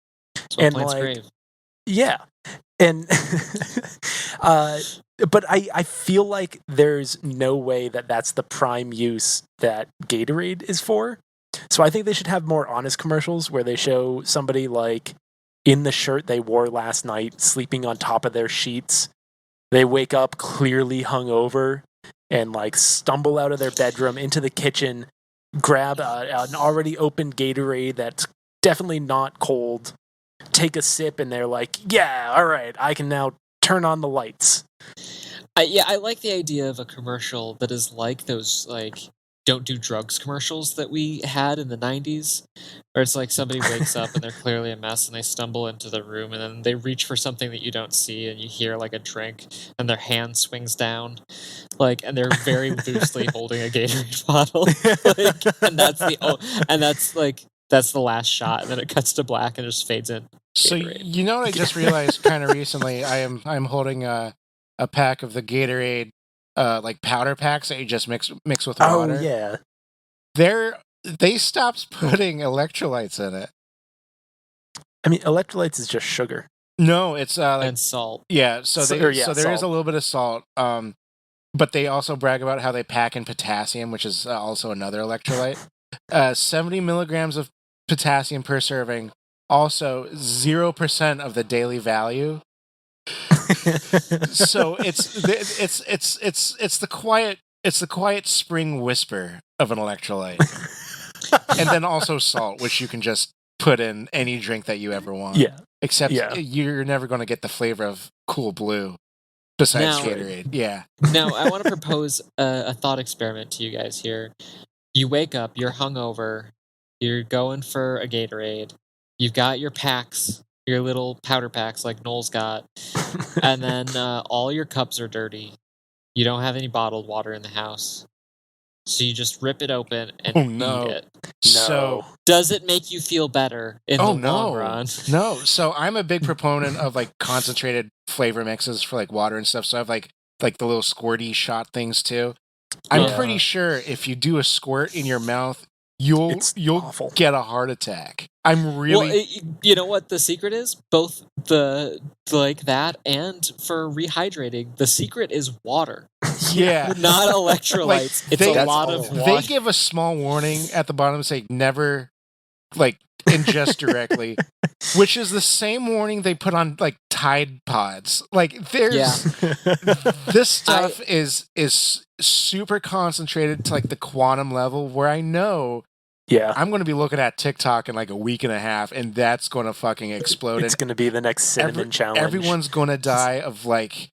And like, yeah, and but I feel like there's no way that that's the prime use that Gatorade is for. So I think they should have more honest commercials where they show somebody like in the shirt they wore last night, sleeping on top of their sheets. They wake up clearly hungover and like stumble out of their bedroom into the kitchen, grab an already opened Gatorade that's definitely not cold, take a sip, and they're like, yeah, all right, I can now turn on the lights. I like the idea of a commercial that is like those like don't do drugs commercials that we had in the 90s, where it's like somebody wakes up and they're clearly a mess and they stumble into the room and then they reach for something that you don't see and you hear like a drink and their hand swings down, like, and they're very loosely holding a Gatorade bottle, like, that's the last shot, and then it cuts to black and just fades in. So Gatorade. You know what I just realized kind of recently? I'm holding a pack of the Gatorade like powder packs that you just mix with water. Oh yeah. They stopped putting electrolytes in it. I mean, electrolytes is just sugar. No, it's and salt. Yeah, so there is salt. a little bit of salt. But they also brag about how they pack in potassium, which is also another electrolyte. 70 milligrams of potassium per serving. Also, 0% of the daily value. So it's the quiet spring whisper of an electrolyte, and then also salt, which you can just put in any drink that you ever want. Yeah. Except Yeah. you're never going to get the flavor of Cool Blue besides Gatorade. Yeah. Now, I want to propose a thought experiment to you guys here. You wake up, you're hungover, you're going for a Gatorade, you've got your packs, your little powder packs like Noel's got, and then all your cups are dirty. You don't have any bottled water in the house. So you just rip it open and eat it. So does it make you feel better in the long run? No. So I'm a big proponent of like concentrated flavor mixes for like water and stuff. So I have like the little squirty shot things too. I'm pretty sure if you do a squirt in your mouth, you'll awful. get a heart attack. I'm really. Well, you know what the secret is? Both the like that and for rehydrating, the secret is water. Yeah, not electrolytes. Like, it's a lot of water. They give a small warning at the bottom saying never like ingest directly, which is the same warning they put on like Tide Pods. Like there's this stuff is super concentrated to like the quantum level where I know I'm going to be looking at TikTok in like a week and a half, and that's going to fucking explode. It's going to be the next cinnamon challenge. Everyone's going to die of like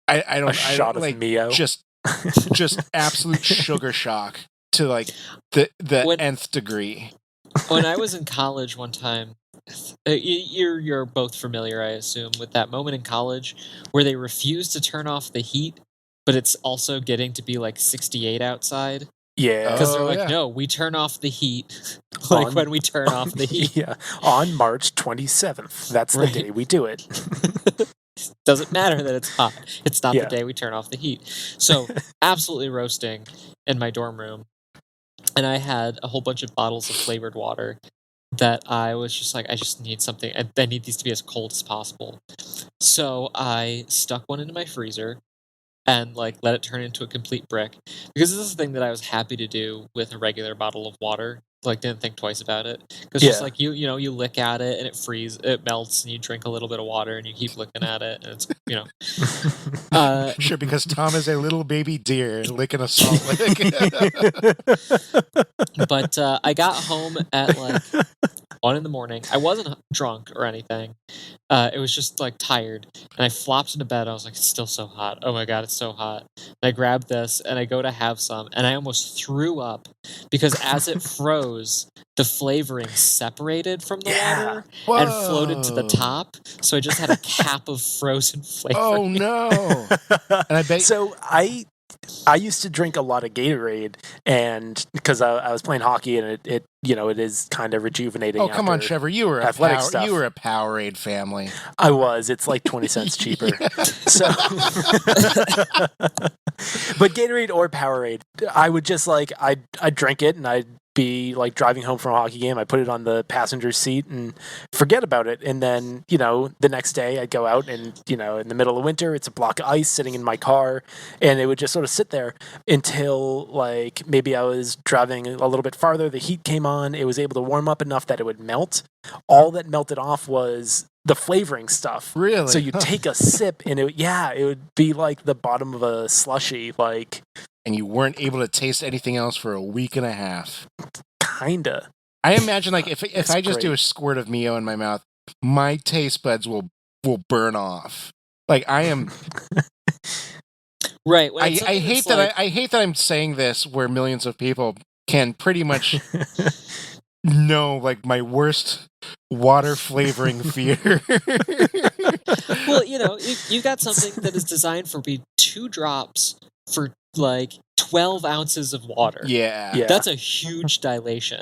a shot of Mio. Just absolute sugar shock to like the nth degree. When I was in college one time, you're both familiar, I assume, with that moment in college where they refuse to turn off the heat, but it's also getting to be like 68 outside. Yeah. Because they're like, no, we turn off the heat when we turn off the heat. Yeah. On March 27th. That's the day we do it. Doesn't matter that it's hot. It's not the day we turn off the heat. So absolutely roasting in my dorm room. And I had a whole bunch of bottles of flavored water that I was just like, I just need something. I need these to be as cold as possible. So I stuck one into my freezer and like let it turn into a complete brick. Because this is the thing that I was happy to do with a regular bottle of water. Like didn't think twice about it. Because just like you lick at it and it melts and you drink a little bit of water and you keep looking at it and it's sure, because Tom is a little baby deer licking a salt lick. But I got home at like 1 a.m. I wasn't drunk or anything. It was just like tired. And I flopped into bed. I was like, it's still so hot. Oh my God, it's so hot. And I grabbed this and I go to have some and I almost threw up because as it froze, the flavoring separated from the water and floated to the top. So I just had a cap of frozen flavor. Oh no. And I bet so I used to drink a lot of Gatorade, and because I was playing hockey, and it is kind of rejuvenating. Oh come on, Trevor! You were a Powerade family. I was. It's like 20 cents cheaper. So, but Gatorade or Powerade, I would just like I'd drink it, and I'd be like driving home from a hockey game. I put it on the passenger seat and forget about it. And then, the next day I'd go out and, in the middle of winter, it's a block of ice sitting in my car and it would just sort of sit there until like maybe I was driving a little bit farther. The heat came on. It was able to warm up enough that it would melt. All that melted off was the flavoring stuff. Really? So you take a sip and it would be like the bottom of a slushie, like. And you weren't able to taste anything else for a week and a half. Kinda. I imagine like if I just do a squirt of Mio in my mouth, my taste buds will burn off. Like I am. Right. I hate that. I hate that I'm saying this where millions of people can pretty much know like my worst water flavoring fear. Well, you've got something that is designed for be 2 drops for like 12 ounces of water. Yeah. That's a huge dilation.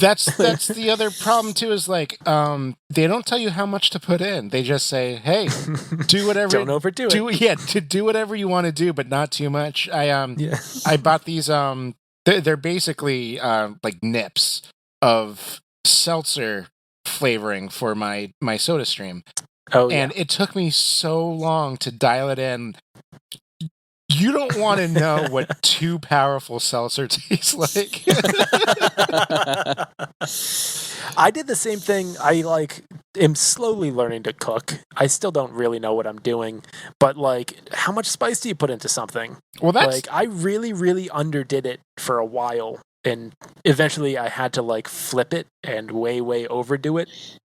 That's the other problem too, is like they don't tell you how much to put in. They just say, hey, do whatever. Don't overdo it. Yeah, to do whatever you want to do, but not too much. I bought these they're basically like nips of seltzer flavoring for my soda stream. Oh, yeah. And it took me so long to dial it in. You don't want to know what too powerful seltzer tastes like. I did the same thing. I am slowly learning to cook. I still don't really know what I'm doing, but how much spice do you put into something? Well, that's I really, really underdid it for a while, and eventually I had to flip it and way overdo it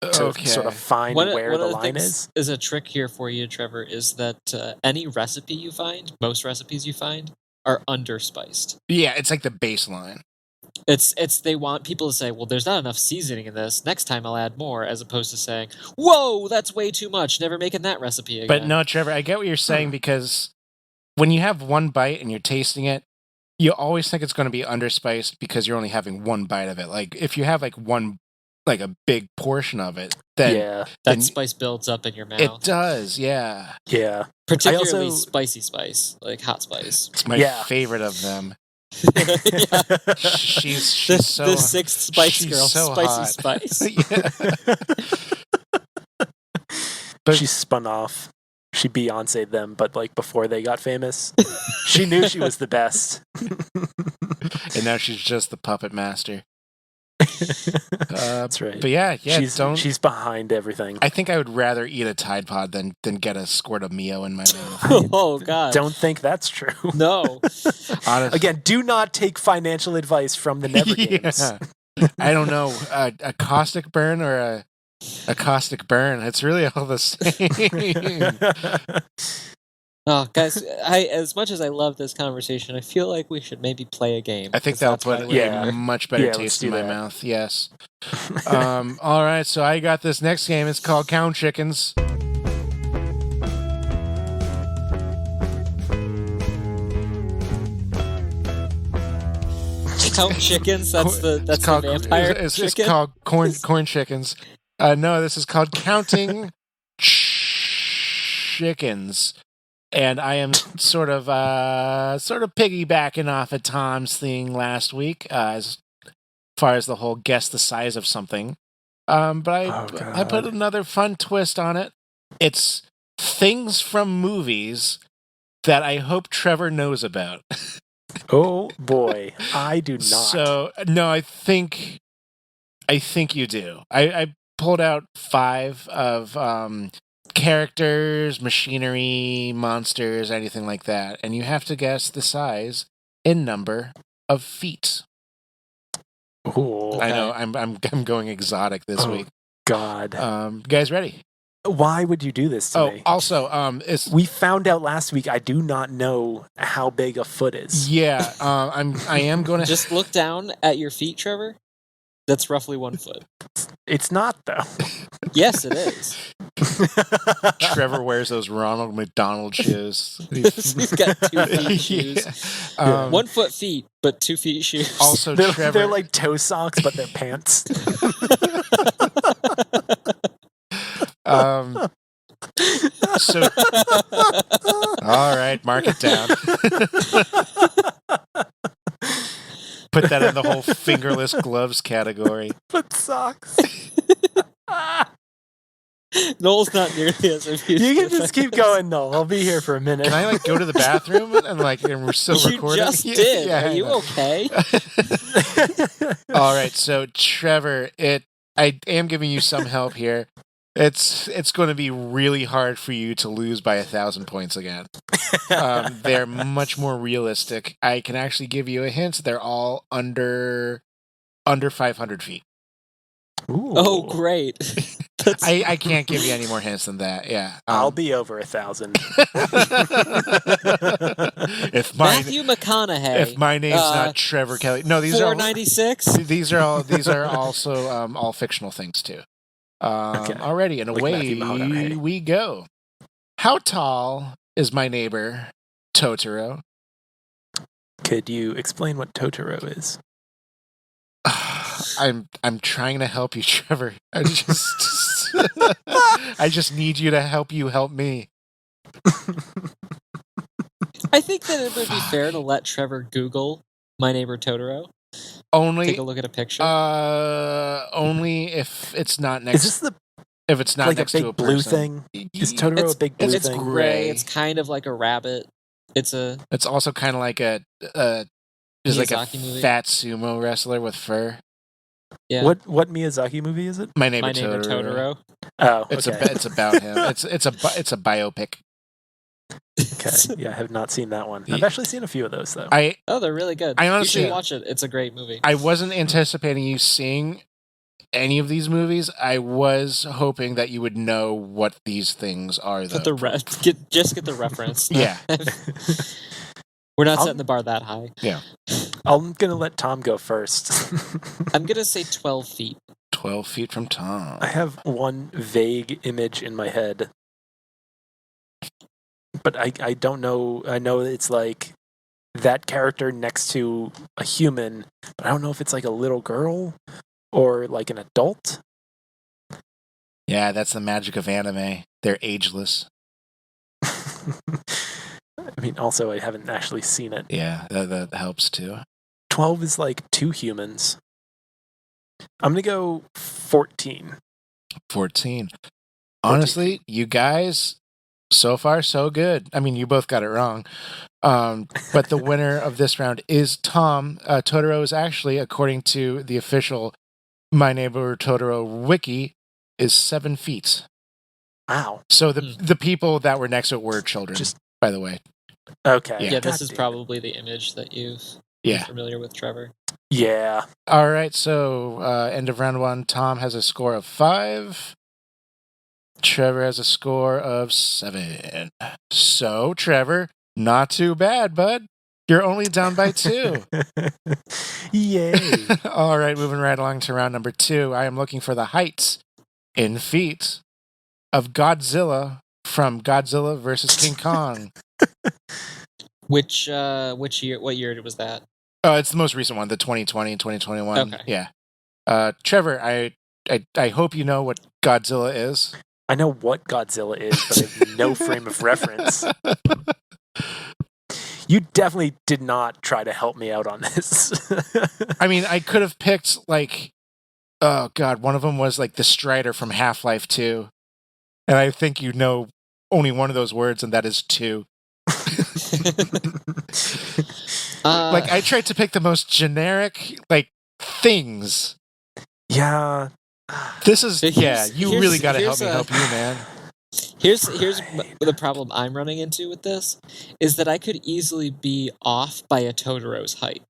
to sort of find where the line is. Is a trick here for you, Trevor, is that any recipe you find, most recipes you find, are underspiced. Yeah, it's like the baseline. It's they want people to say, well, there's not enough seasoning in this. Next time I'll add more, as opposed to saying, whoa, that's way too much. Never making that recipe again. But no, Trevor, I get what you're saying because when you have one bite and you're tasting it, you always think it's going to be underspiced because you're only having one bite of it. Like if you have a big portion of it, then that spice builds up in your mouth. It does, yeah. Yeah. Particularly spicy spice, like hot spice. It's my favorite of them. She's the sixth Spice Girl, so Spicy hot. Spice. But she spun off. She Beyonce'd them, but before they got famous, she knew she was the best. And now she's just the puppet master. That's right. But yeah, she's behind everything. I think I would rather eat a Tide Pod than get a squirt of Mio in my mouth. Oh God! Don't think that's true. No. Again, do not take financial advice from the Never Games. Yeah. I don't know, a caustic burn or a caustic burn. It's really all the same. Oh, guys, as much as I love this conversation, I feel like we should maybe play a game. I think that'll put a much better taste in my mouth. Yes. All right, so I got this next game. It's called Count Chickens. Count Chickens? That's the vampire It's chicken? called corn chickens. No, this is called Counting Chickens. And I am sort of piggybacking off of Tom's thing last week, as far as the whole guess the size of something. But I put another fun twist on it. It's things from movies that I hope Trevor knows about. Oh boy, I do not. So no, I think you do. I pulled out 5 of characters, machinery, monsters, anything like that, and you have to guess the size in number of feet. Ooh, okay. I know I'm going exotic this week. God, you guys ready? Why would you do this to me? Also, we found out last week. I do not know how big a foot is. Yeah, I am going to just look down at your feet, Trevor. That's roughly 1 foot. It's not though. Yes, it is. Trevor wears those Ronald McDonald shoes. He's got 2 feet shoes. Yeah. 1 foot feet, but 2 feet shoes. Also, they're like toe socks, but they're pants. So, all right, mark it down. Put that in the whole fingerless gloves category. Foot socks. Noel's not nearly as amused. You can just keep going, Noel. I'll be here for a minute. Can I go to the bathroom and we're still recording? You just did. Yeah, Are you okay? All right, so Trevor, I am giving you some help here. It's going to be really hard for you to lose by 1,000 points again. They're much more realistic. I can actually give you a hint. They're all under 500 feet. Ooh. Oh, great. I can't give you any more hints than that. Yeah, I'll be over 1,000. Matthew McConaughey. If my name's not Trevor Kelly, no, these 496. These are also all fictional things too. Okay. Already, and away we go. How tall is my neighbor Totoro? Could you explain what Totoro is? I'm trying to help you, Trevor. I just need you to help me. I think that it would be fair to let Trevor Google my neighbor Totoro. Only take a look at a picture. Only if it's not next. Is this if it's not like next a big to a blue person. thing? Is Totoro a big blue it's thing? Gray. It's kind of like a rabbit. It's a It's also kind of like a just like a Miyazaki movie. fat sumo wrestler with fur. yeah. What Miyazaki movie is it? My Neighbor My Neighbor Totoro. Totoro. Oh, It's okay. it's about him. It's a biopic. Okay. Yeah, I have not seen that one. I've actually seen a few of those though. Oh, they're really good. I honestly- you should watch it. It's a great movie. I wasn't anticipating you seeing any of these movies. I was hoping that you would know what these things are, though. But just get the reference. Yeah. We're not setting the bar that high. Yeah. I'm gonna let Tom go first. I'm gonna say 12 feet. 12 feet from Tom. I have one vague image in my head, but I don't know. I know it's like that character next to a human, but I don't know if it's like a little girl or like an adult. Yeah, that's the magic of anime. They're ageless. I mean, also, I haven't actually seen it. Yeah, that helps too. 12 is like two humans. I'm going to go 14. 14. Honestly, you guys, so far, so good. I mean, you both got it wrong. But the winner of this round is Tom. Totoro is actually, according to the official My Neighbor Totoro wiki, is 7 feet. Wow. So the people that were next to it were children, by the way. Okay. Yeah, this God is damn probably the image that you're familiar with, Trevor. it. Yeah. All right, so end of round 1, Tom has a score of 5. Trevor has a score of 7. So, Trevor, not too bad, bud. You're only down by 2. Yay. All right, moving right along to round number 2. I am looking for the height in feet of Godzilla from Godzilla versus King Kong. Which year? What year was that? It's the most recent one, the 2020, 2021. Okay. Yeah. Trevor, I hope you know what Godzilla is. I know what Godzilla is, but I have no frame of reference. You definitely did not try to help me out on this. I mean, I could have picked, like, oh, God, one of them was, like, the Strider from Half-Life 2. And I think you know only one of those words, and that is 2. Like, I tried to pick the most generic, like, things. Yeah. This is, Here's- you here's- really got to here's help you, man. Here's the problem I'm running into with this is that I could easily be off by a Totoro's height,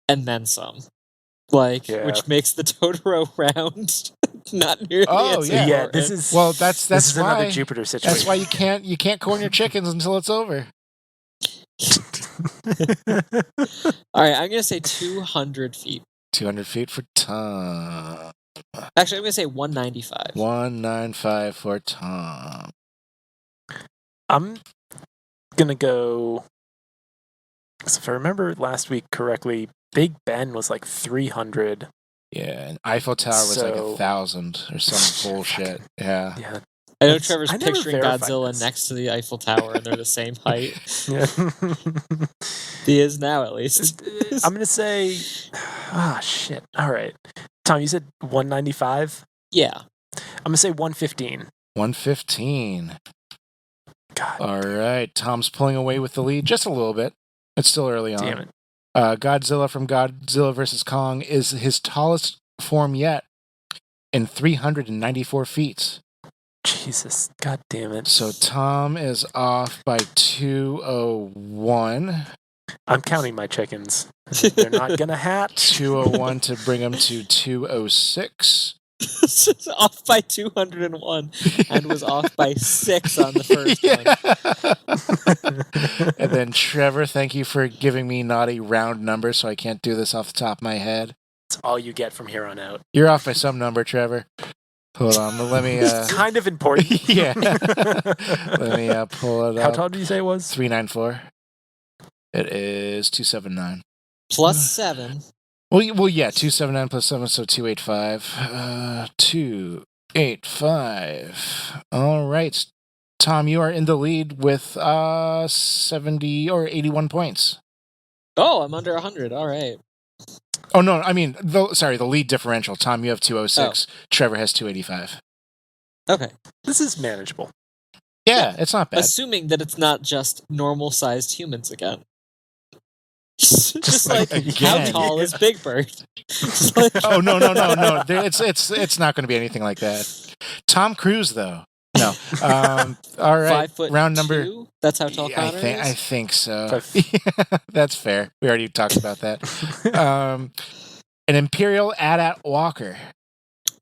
and then some, which makes the Totoro round not nearly as yeah. Yeah, important. this is Well, that's this is why another Jupiter situation. that's why you can't corn your chickens until it's over. All right, I'm gonna say 200 feet. 200 feet for Tom. Actually, I'm gonna say 195. 195 for Tom. I'm gonna go. So if I remember last week correctly, Big Ben was like 300. Yeah, and Eiffel Tower was like So- 1,000 or some bullshit. Yeah. Yeah. I know That's- Trevor's I never picturing verified Godzilla this. next to the Eiffel Tower, and they're the same height. Yeah. He is now, at least. I'm gonna say. Shit. All right, Tom. You said 195. Yeah. I'm gonna say 115. 115. God All right. Tom's pulling away with the lead just a little bit. It's still early on. damn it. Godzilla from Godzilla vs. Kong is his tallest form yet in 394 feet. Jesus. God damn it. So Tom is off by 201. I'm counting my chickens. They're not gonna hatch. 201 to bring him to 206. Off by 201 and was off by 6 on the first one. And then Trevor, thank you for giving me naughty round numbers so I can't do this off the top of my head. That's all you get from here on out. You're off by some number, Trevor. Hold on, let me It's kind of important. yeah. Let me pull it up. How tall did you say it was? 394. It is 279. Plus 7. Well, yeah, 279 plus 7, so 285. 285. All right. Tom, you are in the lead with 70 or 81 points. Oh, I'm under 100. All right. Oh, no, I mean, the lead differential. Tom, you have 206. Trevor has 285. Okay. This is manageable. Yeah, it's not bad. Assuming that it's not just normal-sized humans again. Just like, how again. tall is Big Bird? Like, Oh no! It's not going to be anything like that. Tom Cruise, though. No. All right. 5'2"? Round number. That's how tall Connor is? I think so. Yeah, that's fair. We already talked about that. An Imperial AT-AT Walker.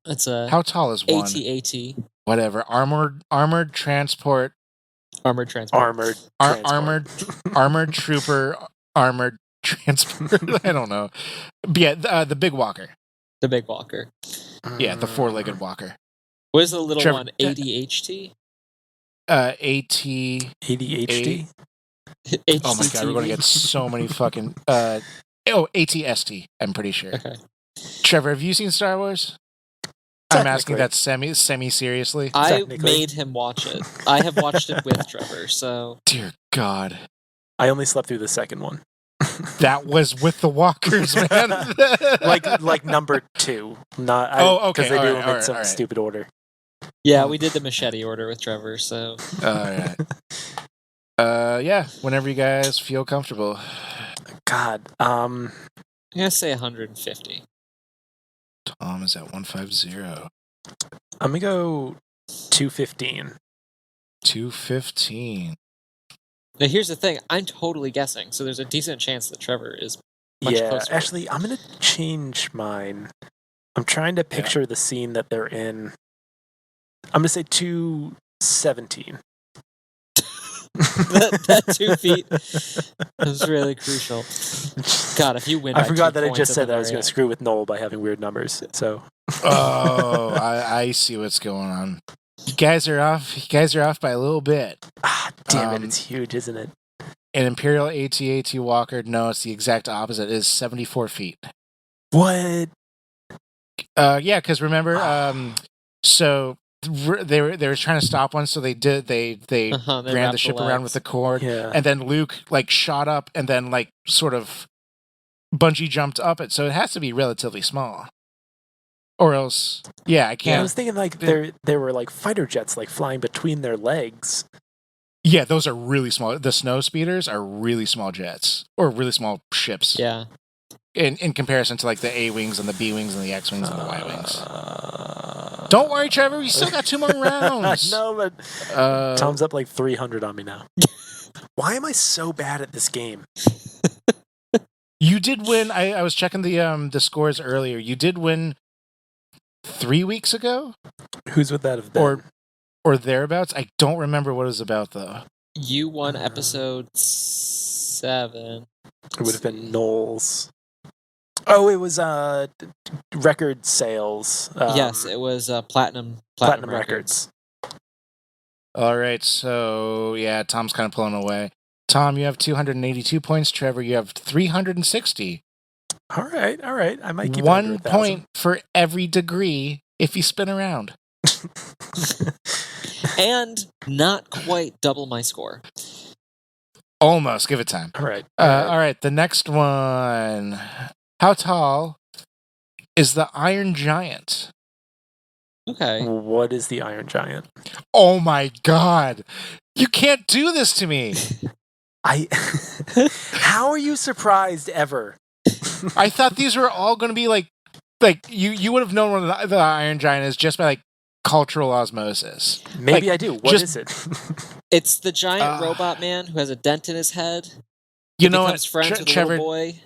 That's a How tall is one? AT-AT. Whatever. Armored transport. Armored transport. Armored trooper. Armored transport. I don't know. But yeah, the big walker. The big walker. Yeah, the four-legged walker. What is the little Trevor, one? ADHD? ADHD? Oh my god, we're going to get so many fucking... ATST, I'm pretty sure. Okay. Trevor, have you seen Star Wars? I'm asking that semi-seriously. I made him watch it. I have watched it with Trevor, so... Dear God. I only slept through the second one. That was with the walkers, man. like number 2. Not. Okay. Because they do them in some stupid order. Yeah, we did the machete order with Trevor, so... All right. Yeah, whenever you guys feel comfortable. God. I'm going to say 150. Tom is at 150. I'm going to go 215. 215. Now, here's the thing. I'm totally guessing, so there's a decent chance that Trevor is much closer. Actually, I'm going to change mine. I'm trying to picture the scene that they're in. I'm going to say 217. that 2 feet is really crucial. God, if you win, I forgot that I just said that I was going to screw with Noel by having weird numbers. So, I see what's going on. You guys are off by a little bit. Damn it! It's huge, isn't it? An Imperial AT-AT Walker. No, it's the exact opposite. It is 74 feet. What? Yeah, because remember, so they were trying to stop one, so they ran the ship around with the cord, and then Luke shot up and then sort of bungee jumped up it, so it has to be relatively small, or else I can't. Yeah, I was thinking they were fighter jets flying between their legs. Yeah, those are really small. The snow speeders are really small jets or really small ships. Yeah. In comparison to the A-wings and the B-wings and the X-wings and the Y-wings. Don't worry, Trevor. We still got 2 more rounds. No, but Tom's up 300 on me now. Why am I so bad at this game? You did win. I was checking the scores earlier. You did win 3 weeks ago. Whose would that have been? Or thereabouts. I don't remember what it was about though. You won episode 7. It would have been Noel's. Oh, it was record sales. Yes, it was Platinum Records. All right, so Tom's kind of pulling away. Tom, you have 282 points. Trevor, you have 360. All right. I might keep 1 point for every degree if you spin around. And not quite double my score. Almost. Give it time. All right. All right. The next one. How tall is the Iron Giant? Okay. What is the Iron Giant? Oh my God. You can't do this to me. How are you surprised ever? I thought these were all going to be you would have known what the Iron Giant is just by cultural osmosis. Maybe I do. What is it? It's the giant robot man who has a dent in his head. You know becomes what, friends with Trevor, a little boy.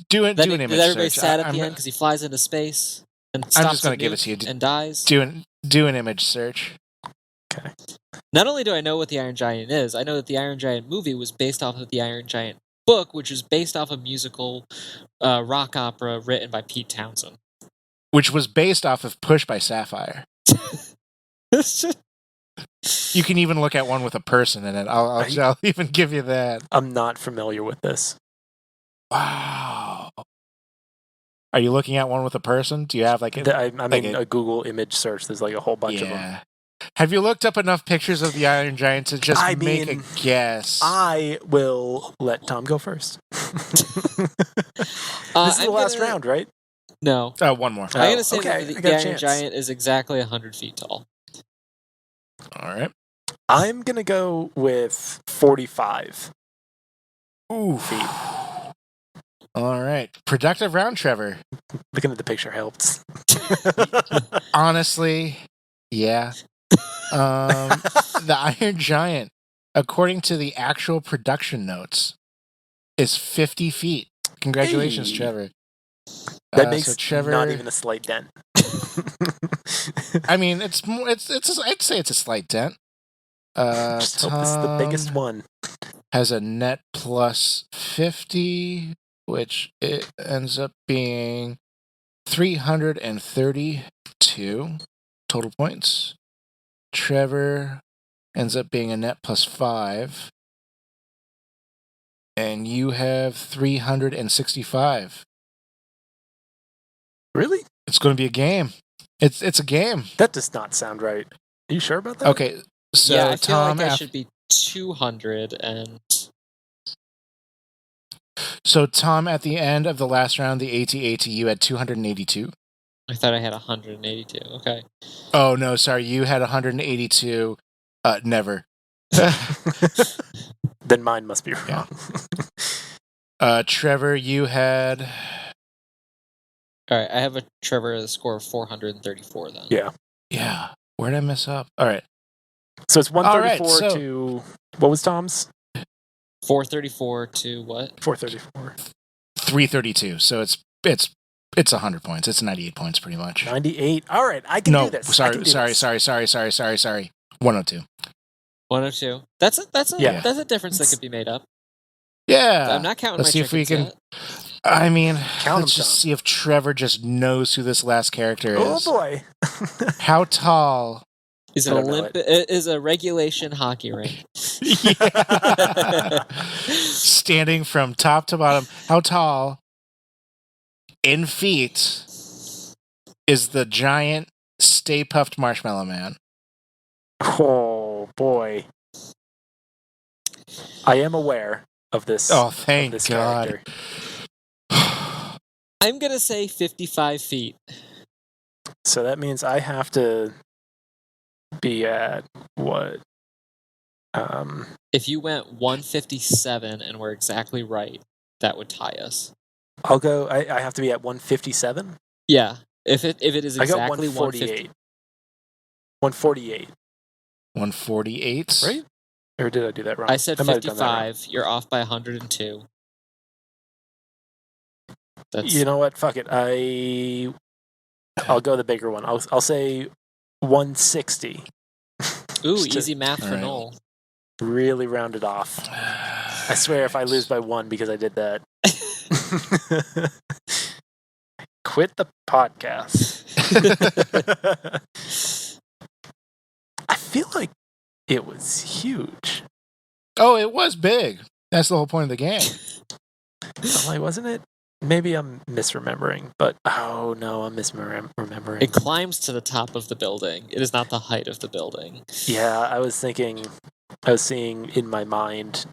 Do an image search. Everybody's sad at the end because he flies into space and stops. I'm just going to give it to you. And dies. Do an image search. Okay. Not only do I know what the Iron Giant is, I know that the Iron Giant movie was based off of the Iron Giant book, which is based off a musical rock opera written by Pete Townsend. Which was based off of Push by Sapphire. You can even look at one with a person in it. I'll even give you that. I'm not familiar with this. Wow. Are you looking at one with a person? Do you have a Google image search. There's a whole bunch of them. Have you looked up enough pictures of the Iron Giant to just make a guess? I will let Tom go first. This is the last round, right? No. One more. I'm going to say that the Iron Giant is exactly 100 feet tall. All right. I'm going to go with 45 feet. All right. Productive round, Trevor. Looking at the picture helps. Honestly, yeah. The Iron Giant, according to the actual production notes, is 50 feet. Congratulations, Hey. Trevor. That makes so Trevor, not even a slight dent. I mean, it's I'd say it's a slight dent. Just hope this is the biggest Tom one. has a net plus 50, which it ends up being 332 total points. Trevor ends up being a net plus 5. And you have 365. Really? It's going to be a game. It's a game. That does not sound right. Are you sure about that? Okay, so yeah, I feel Tom, like I should be 200 and... So Tom, at the end of the last round, the AT you had 282. I thought I had 182. Okay. Oh no, sorry, you had 182. Never. Then mine must be wrong. Trevor, you had. All right, I have a Trevor score of 434 then. Yeah. Where did I mess up? All right. So it's 134 All right, to... What was Tom's? 434 to what? 434. 332. So it's 100 points. It's 98 points, pretty much. 98. All right, I can do this. Sorry. 102. 102. That's a difference that could be made up. Yeah. So I'm not counting Let's my see if we chickens can. yet. I mean, Count let's them, just Tom. see if Trevor just knows who this last character Oh is. boy. How tall? Is I an don't know Olympic? Is a regulation hockey rink? Standing from top to bottom, how tall in feet is the giant Stay Puft Marshmallow Man? Oh boy. I am aware of this. Oh, thank this God. character. I'm gonna say 55 feet. So that means I have to be at what? If you went 157 and were exactly right, that would tie us. I'll go. I have to be at 157. Yeah. If it is I got exactly 148. 148. 148? Right? Or did I do that wrong? I said might have done that wrong. 55. You're off by 102. That's You know what? Fuck it. I'll go the bigger one. I'll say 160. ooh, Just to easy math for Alright. Noel. Really round it off. I swear if I lose by one because I did that. Quit the podcast. I feel like it was huge. Oh, it was big. That's the whole point of the game. I'm like, wasn't it? Maybe I'm misremembering, but oh no, I'm misremembering. It climbs to the top of the building. It is not the height of the building. Yeah, I was seeing in my mind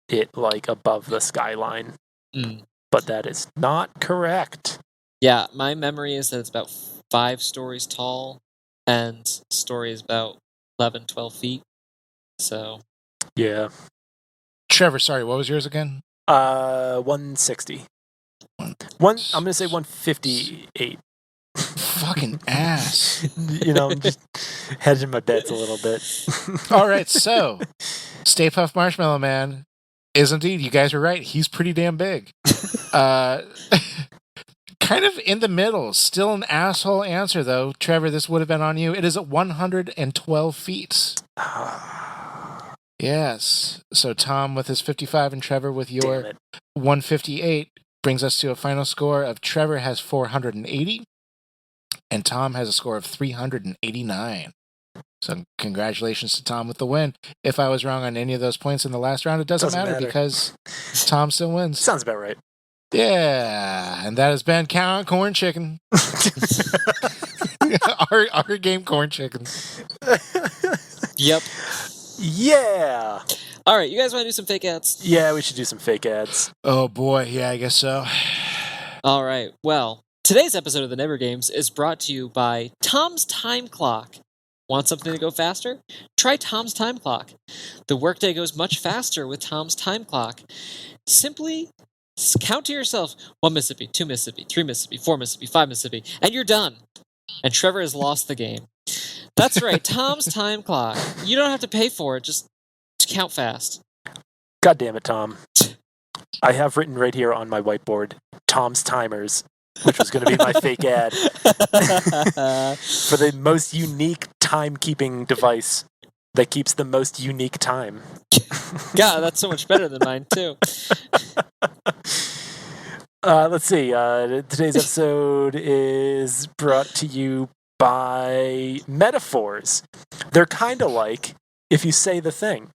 it like above the skyline, but that is not correct. Yeah, my memory is that it's about 5 stories tall, and story is about 11, 12 feet. So, Yeah. Trevor, sorry, what was yours again? 160. I'm gonna say 158. Fucking ass. You know, I'm just hedging my bets a little bit. All right, so Stay Puft Marshmallow Man is indeed, you guys are right, he's pretty damn big. Kind of in the middle. Still an asshole answer, though. Trevor, this would have been on you. It is at 112 feet. Yes. So Tom with his 55 and Trevor with your 158 brings us to a final score of Trevor has 480 and Tom has a score of 389. So congratulations to Tom with the win. If I was wrong on any of those points in the last round, it doesn't matter because Tom still wins. Sounds about right. Yeah, and that has been Count Corn Chicken. our game Corn Chicken. yep. Yeah. All right, you guys want to do some fake ads? Yeah, we should do some fake ads. Oh boy, yeah, I guess so. All right. Well, today's episode of the Never Games is brought to you by Tom's Time Clock. Want something to go faster? Try Tom's Time Clock. The workday goes much faster with Tom's Time Clock. Simply count to yourself 1 Mississippi, 2 Mississippi, 3 Mississippi, 4 Mississippi, 5 Mississippi, and you're done. And Trevor has lost the game. That's right, Tom's Time Clock. You don't have to pay for it, just count fast. God damn it, Tom. I have written right here on my whiteboard, Tom's Timers, which was going to be my fake ad for the most unique timekeeping device that keeps the most unique time. God, that's so much better than mine, too. Let's see. Today's episode is brought to you by metaphors. They're kind of like if you say the thing.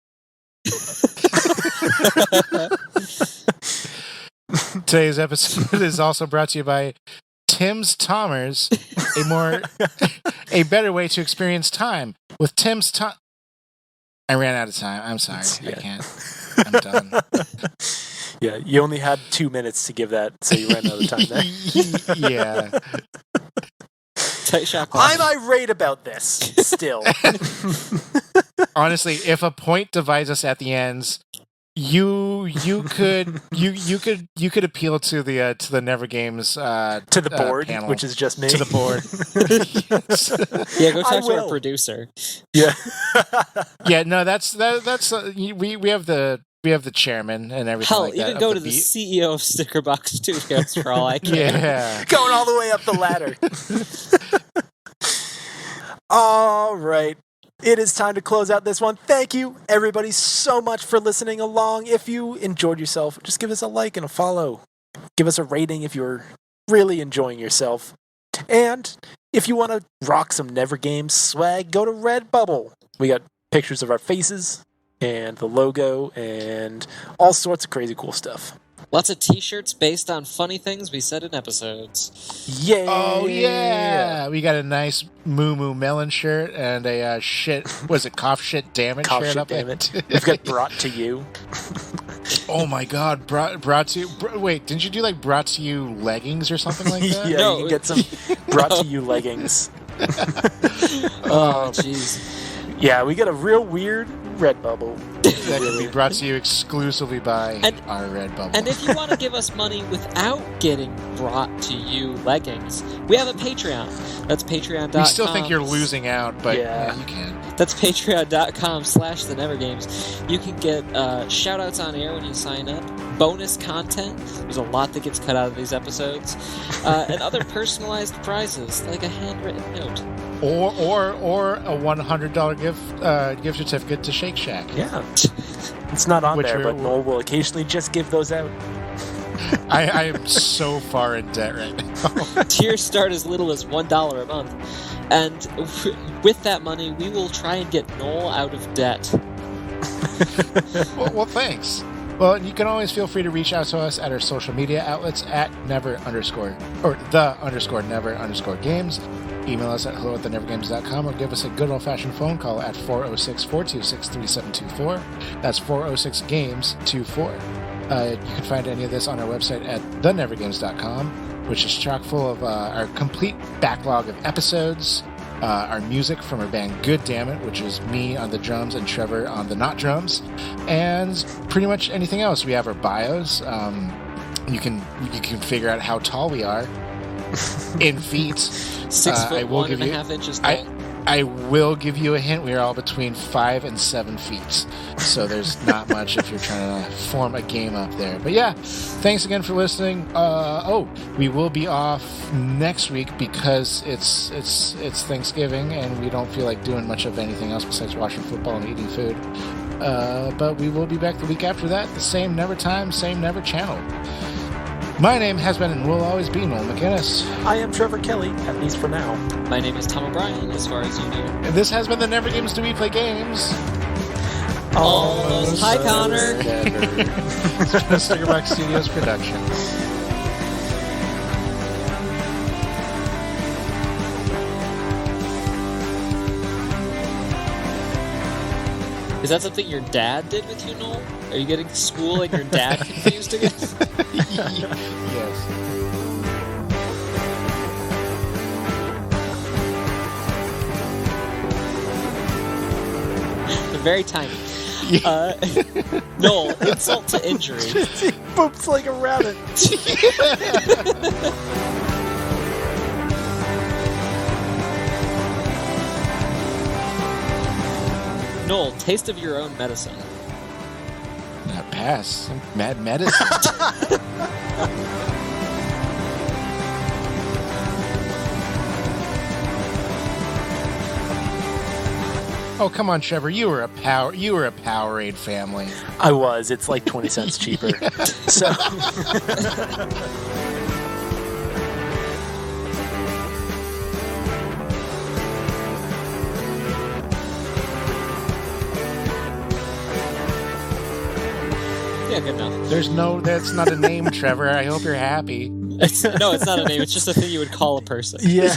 Today's episode is also brought to you by Tim's Tomers, a better way to experience time. With Tim's Tom... I ran out of time. I'm sorry. Yeah. I can't. I'm done. Yeah, you only had 2 minutes to give that, so you ran out of time there. Yeah. Tight shot clock. I'm irate about this still. Honestly, if a point divides us at the ends, you could appeal to the Never Games to the board, panel. which is just me. To the board. Yes. Yeah, go talk to our producer. Yeah. Yeah, no, that's we have the chairman and everything. Hell, like that even of go the to the beat. CEO of Stickerbox Studios for all I care. Yeah. Going all the way up the ladder. All right. It is time to close out this one. Thank you, everybody, so much for listening along. If you enjoyed yourself, just give us a like and a follow. Give us a rating if you're really enjoying yourself. And if you want to rock some Never Games swag, go to Redbubble. We got pictures of our faces and the logo and all sorts of crazy cool stuff. Lots of t-shirts based on funny things we said in episodes. Yay! Oh yeah, we got a nice Moo Moo Melon shirt and a cough shit damn it Cough shirt shit, up damn there. it. We've got brought to you. Oh my god, brought to you. Wait, didn't you do like brought to you leggings or something like that? Yeah, No. you can get some brought to you leggings. Oh, jeez. Yeah, we got a real weird Redbubble. That can be brought to you exclusively by our Redbubble. And if you want to give us money without getting brought to you leggings, we have a Patreon. That's patreon.com. we still think you're losing out, but Yeah. you can. That's patreon.com/thenevergames. You can get shout-outs on air when you sign up, bonus content, there's a lot that gets cut out of these episodes, and other personalized prizes, like a handwritten note. Or a $100 gift certificate to Shake Shack. Yeah. It's not on Which there, are- but Noel will occasionally just give those out. I am so far in debt right now. Tiers start as little as $1 a month. And with that money, we will try and get Noel out of debt. Well, thanks. Well, you can always feel free to reach out to us at our social media outlets at @never_games. Email us at hello@thenevergames.com or give us a good old-fashioned phone call at 406-426-3724. That's 406-GAMES-24. You can find any of this on our website at thenevergames.com, which is chock full of our complete backlog of episodes, our music from our band Good Damn It, which is me on the drums and Trevor on the not drums, and pretty much anything else. We have our bios. You can figure out how tall we are in feet. 6 foot, I will 1.5 inches tall. I will give you a hint. We are all between 5 and 7 feet. So there's not much if you're trying to form a game up there. But yeah, thanks again for listening. We will be off next week because it's Thanksgiving and we don't feel like doing much of anything else besides watching football and eating food. But we will be back the week after that. The same never time, same never channel. My name has been and will always be Noel McGinnis. I am Trevor Kelly, at least for now. My name is Tom O'Brien, as far as you know. And this has been the Never Games Do We Play Games. Almost. Hi, Connor. It's a Stickerbox Studios production. Is that something your dad did with you, Noel? Are you getting school and your dad confused again? Yes. very tiny. Noel, insult to injury. He poops like a rabbit. Noel, taste of your own medicine. Pass. Mad medicine. Oh, come on, Trevor. You were a Powerade family. I was. It's like 20 cents cheaper. So Yeah, good enough. That's not a name, Trevor. I hope you're happy. No, it's not a name. It's just a thing you would call a person. yeah.